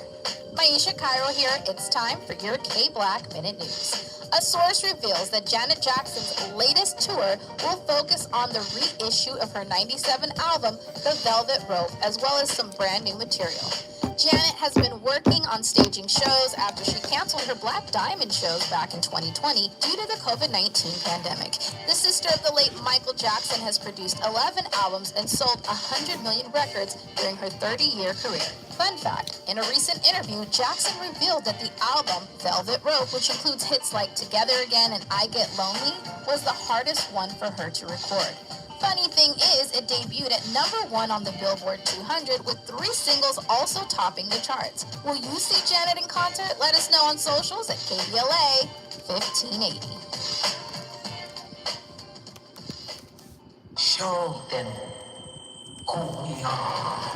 S6: Maisha Cairo here. It's time for your K-Black Minute News. A source reveals that Janet Jackson's latest tour will focus on the reissue of her '97 album, The Velvet Rope, as well as some brand new material. Janet has been working on staging shows after she canceled her Black Diamond shows back in 2020 due to the COVID-19 pandemic. The sister of the late Michael Jackson has produced 11 albums and sold 100 million records during her 30-year career. Fun fact, in a recent interview, Jackson revealed that the album Velvet Rope, which includes hits like Together Again and I Get Lonely, was the hardest one for her to record. Funny thing is, it debuted at #1 on the Billboard 200 with 3 singles also topping the charts. Will you see Janet in concert? Let us know on socials at KBLA 1580.
S3: Show them who we are.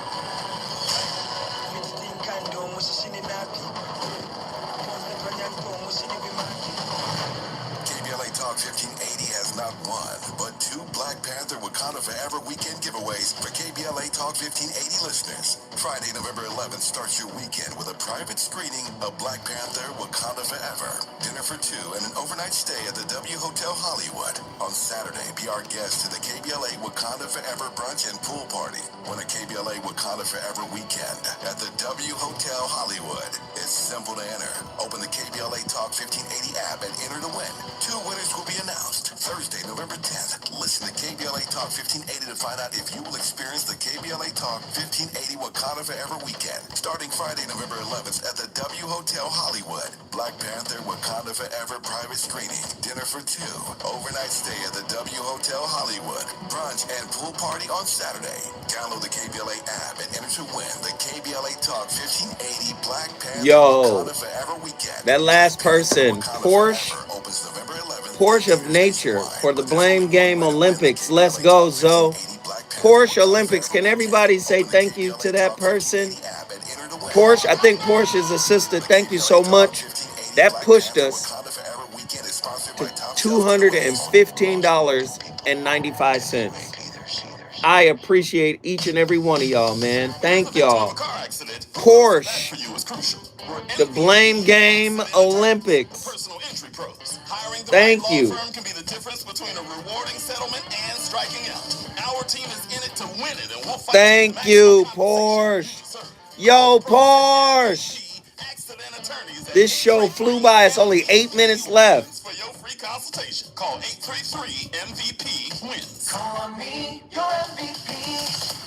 S4: KBLA Talk 1580 has not one, but 2 Black Panther Wakanda Forever weekend giveaways for KBLA Talk 1580 listeners. Friday, November 11th starts your weekend with a private screening of Black Panther Wakanda Forever. Dinner for 2 and an overnight stay at the W Hotel Hollywood. On Saturday, be our guest to the KBLA Wakanda Forever brunch and pool party. Win a KBLA Wakanda Forever weekend at the W Hotel Hollywood. It's simple to enter. Open the KBLA Talk 1580 app and enter to win. 2 winners will be announced Thursday, November 10th. Listen to KBLA Talk 1580 to find out if you will experience the KBLA Talk 1580 Wakanda Forever weekend, starting Friday, November 11th at the W Hotel Hollywood. Black Panther Wakanda Forever private screening, dinner for 2, overnight stay at the W Hotel Hollywood, brunch and pool party on Saturday. Download the KBLA app and enter to win the KBLA Talk 1580 Black Panther Wakanda Forever weekend.
S7: That last person, Porsche of Nature for the Blame Game Olympics. Let's go, Zoe. Porsche Olympics. Can everybody say thank you to that person? Porsche, I think Porsche is a sister. Thank you so much. That pushed us to $215.95. I appreciate each and every one of y'all, man. Thank y'all. Porsche, the Blame Game Olympics. Thank you.
S2: Can be the difference between a rewarding settlement and striking out. Our team is in it to win it, and we'll fight.
S7: Thank you, Porsche. Yo, Porsche. This show flew by. It's only 8 minutes left.
S2: For your free consultation, call 833-MVP-WINS.
S3: Call me your MVP.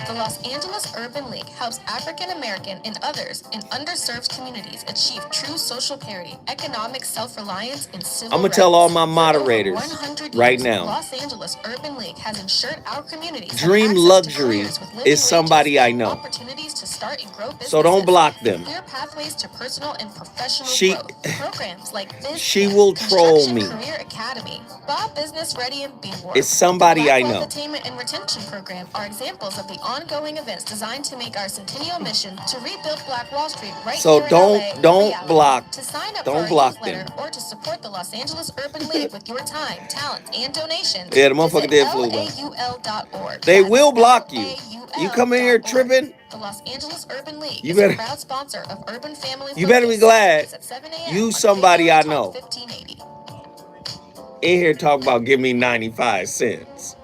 S6: The Los Angeles Urban League helps African American and others in underserved communities achieve true social parity, economic self-reliance, and civil
S7: I'm gonna
S6: rights.
S7: tell all my
S6: For
S7: moderators
S6: over 100
S7: right
S6: years,
S7: now.
S6: Los Angeles Urban League has ensured our communities have
S7: Dream
S6: access to
S7: Luxury
S6: careers with living
S7: is somebody
S6: wages,
S7: I know.
S6: opportunities to start and grow businesses,
S7: So don't block them.
S6: clear pathways to personal and professional
S7: She-
S6: growth. Programs like Biz
S7: She
S6: Camp,
S7: will troll
S6: Construction
S7: me.
S6: Career Academy, Bob Business Ready, and VOR.
S7: It's somebody I
S6: Black
S7: know.
S6: Wealth Attainment and Retention Program are examples of the ongoing events designed to make our centennial mission to rebuild Black Wall Street right
S7: So
S6: here in
S7: don't-
S6: LA
S7: don't
S6: reality.
S7: block-
S6: To sign up
S7: don't
S6: for our
S7: block
S6: newsletter
S7: them.
S6: or to support the Los Angeles Urban League with your time, talent, and donations,
S7: Yeah, the motherfucker
S6: visit
S7: did flew by.
S6: LAUL.org.
S7: They
S6: That's
S7: will block you. You come in here
S6: LAUL.org.
S7: tripping,
S6: The Los Angeles Urban League
S7: You
S6: is
S7: better-
S6: a proud sponsor of Urban Family
S7: you better be
S6: Focus.
S7: glad
S6: It's at 7 a.m.
S7: you
S6: on
S7: somebody I
S6: KBLA
S7: know.
S6: Talk 1580.
S7: In here talk about give me 95 cents.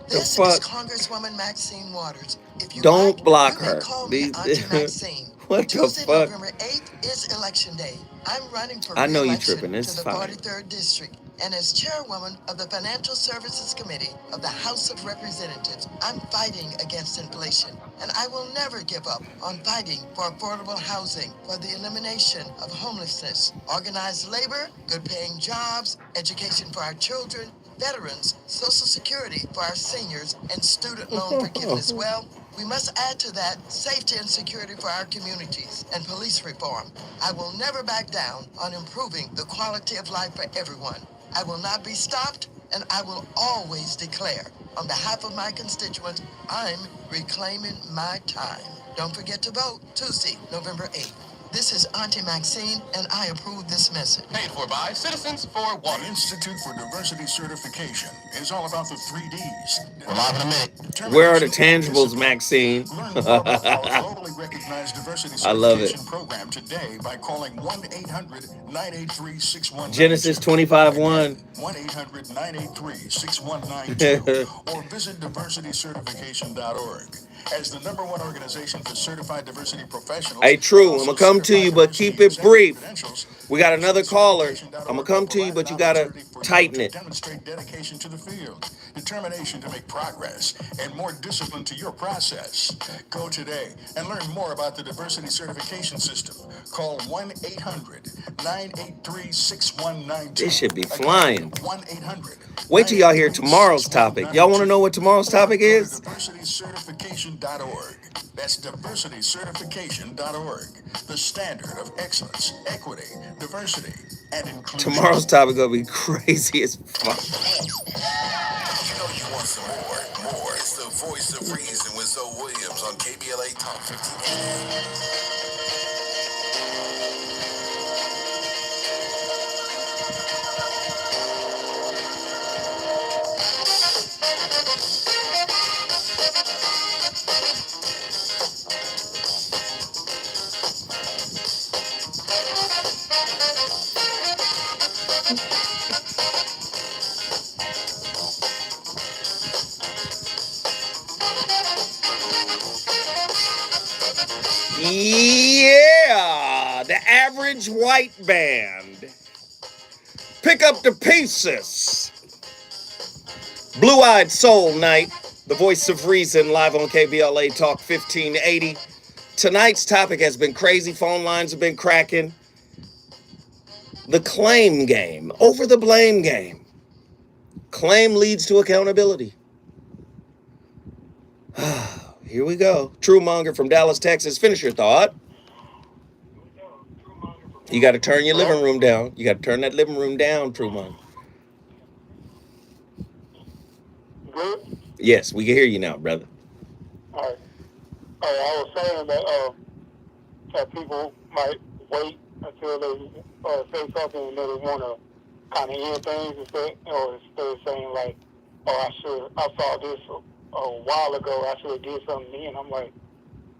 S7: The
S21: This is
S7: fuck?
S21: Congresswoman Maxine Waters. If you
S7: Don't
S21: like,
S7: block
S21: you may
S7: her.
S21: call me
S7: These-
S21: Auntie Maxine.
S7: What the
S21: Tuesday,
S7: fuck?
S21: November 8th is Election Day. I'm running for
S7: I know you
S21: re-election
S7: tripping. It's
S21: to the
S7: fine.
S21: 43rd District. And as chairwoman of the Financial Services Committee of the House of Representatives, I'm fighting against inflation. And I will never give up on fighting for affordable housing, for the elimination of homelessness, organized labor, good paying jobs, education for our children, veterans, Social Security for our seniors, and student loan forgiveness. Well, we must add to that safety and security for our communities and police reform. I will never back down on improving the quality of life for everyone. I will not be stopped, and I will always declare, on behalf of my constituents, I'm reclaiming my time. Don't forget to vote Tuesday, November 8th. This is Auntie Maxine, and I approve this message.
S10: Paid for by Citizens for Water.
S12: The Institute for Diversity Certification is all about the 3 Ds.
S16: We're live in a minute.
S7: Where are the tangibles, Maxine?
S12: Learn more about our globally recognized diversity
S7: I love it.
S12: certification program today by calling 1-800-983-6192.
S7: Genesis 25:1.
S12: 1-800-983-6192 or visit diversitycertification.org. As the #1 organization for certified diversity professionals.
S7: Hey, True, I'm gonna come to you, but keep it brief. We got another caller. I'm gonna come to you, but you gotta tighten it.
S12: Demonstrate dedication to the field, determination to make progress, and more discipline to your process. Go today and learn more about the diversity certification system. Call 1-800-983-6192.
S7: This should be flying.
S12: 1-800.
S7: Wait till y'all hear tomorrow's topic. Y'all want to know what tomorrow's topic is?
S12: DiversityCertification.org. That's DiversityCertification.org. The standard of excellence, equity, diversity, and inclusion.
S7: Tomorrow's topic gonna be crazy as fuck.
S4: You know you want some more. It's the Voice of Reason with Zoe Williams on KBLA Talk 1580.
S7: Yeah, the average white band. Pick up the pieces. Blue-Eyed Soul Night, the Voice of Reason, live on KBLA Talk 1580. Tonight's topic has been crazy. Phone lines have been cracking. The claim game over the blame game. Claim leads to accountability. Here we go. True Monger from Dallas, Texas. Finish your thought. You got to turn your living room down. You got to turn that living room down, True Monger.
S9: Good?
S7: Yes, we can hear you now, brother.
S9: All right. I was saying that people might wait until they say something and then they want to kind of hear things instead of saying like, I saw this a while ago, I should have did something then. I'm like,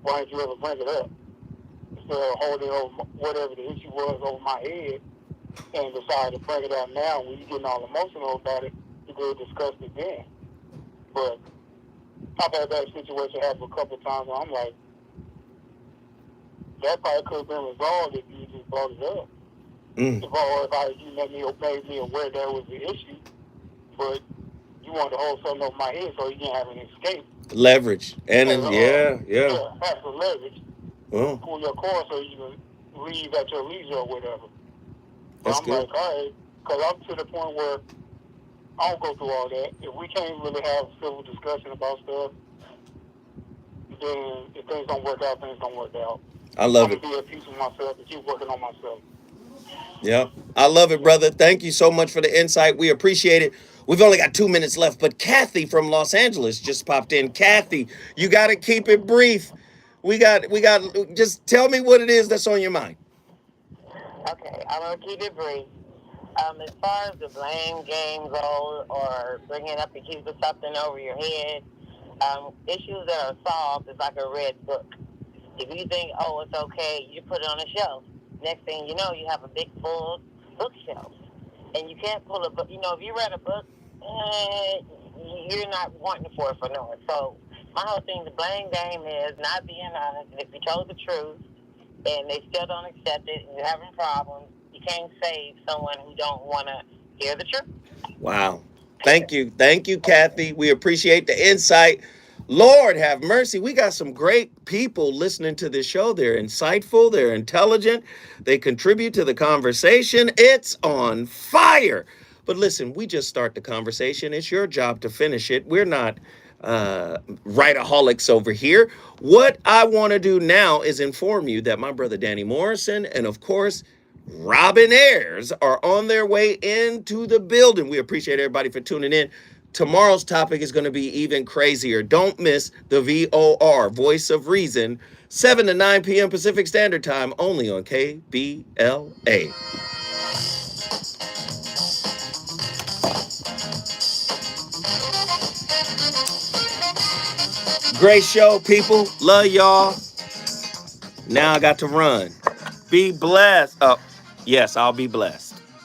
S9: why didn't you ever bring it up? Instead of holding over whatever the issue was over my head and decide to bring it out now when you're getting all emotional about it, you could have discussed it then. But I've had that situation happen a couple of times where I'm like, that probably could have been resolved if you just brought it up. Or if you made me aware that was the issue, but you wanted to hold something over my head so you didn't have an escape.
S7: Leverage. And
S9: have the leverage.
S7: Well,
S9: Pull your cord so you can leave at your leisure or whatever.
S7: That's
S9: I'm
S7: good.
S9: like, all right, because I'm to the point where I don't go through all that. If we can't really have civil discussion about stuff, then if things don't work out, things don't work out.
S7: I love it.
S9: I'm going to be at peace with myself and keep working on myself.
S7: Yeah, I love it, brother. Thank you so much for the insight. We appreciate it. We've only got 2 minutes left, but Kathy from Los Angeles just popped in. Kathy, you got to keep it brief. We got, just tell me what it is that's on your mind.
S13: Okay, I'm going to keep it brief. As far as the blame game goes or bringing up the accused of something over your head, issues that are solved is like a red book. If you think, it's okay, you put it on a shelf. Next thing you know, you have a big full bookshelf. And you can't pull a book. You know, if you read a book, you're not wanting for it for no one. So my whole thing, the blame game is not being honest. And if you told the truth and they still don't accept it and you're having problems, you can't save someone who don't want to hear the truth.
S7: Wow. Thank you. Thank you, Kathy. We appreciate the insight. Lord have mercy. We got some great people listening to this show. They're insightful. They're intelligent. They contribute to the conversation. It's on fire. But listen, we just start the conversation. It's your job to finish it. We're not writeaholics over here. What I want to do now is inform you that my brother Danny Morrison and, of course, Robin Ayers are on their way into the building. We appreciate everybody for tuning in. Tomorrow's topic is going to be even crazier. Don't miss the VOR, Voice of Reason, 7 to 9 p.m. Pacific Standard Time, only on KBLA. Great show, people. Love y'all. Now I got to run. Be blessed. Oh, yes, I'll be blessed.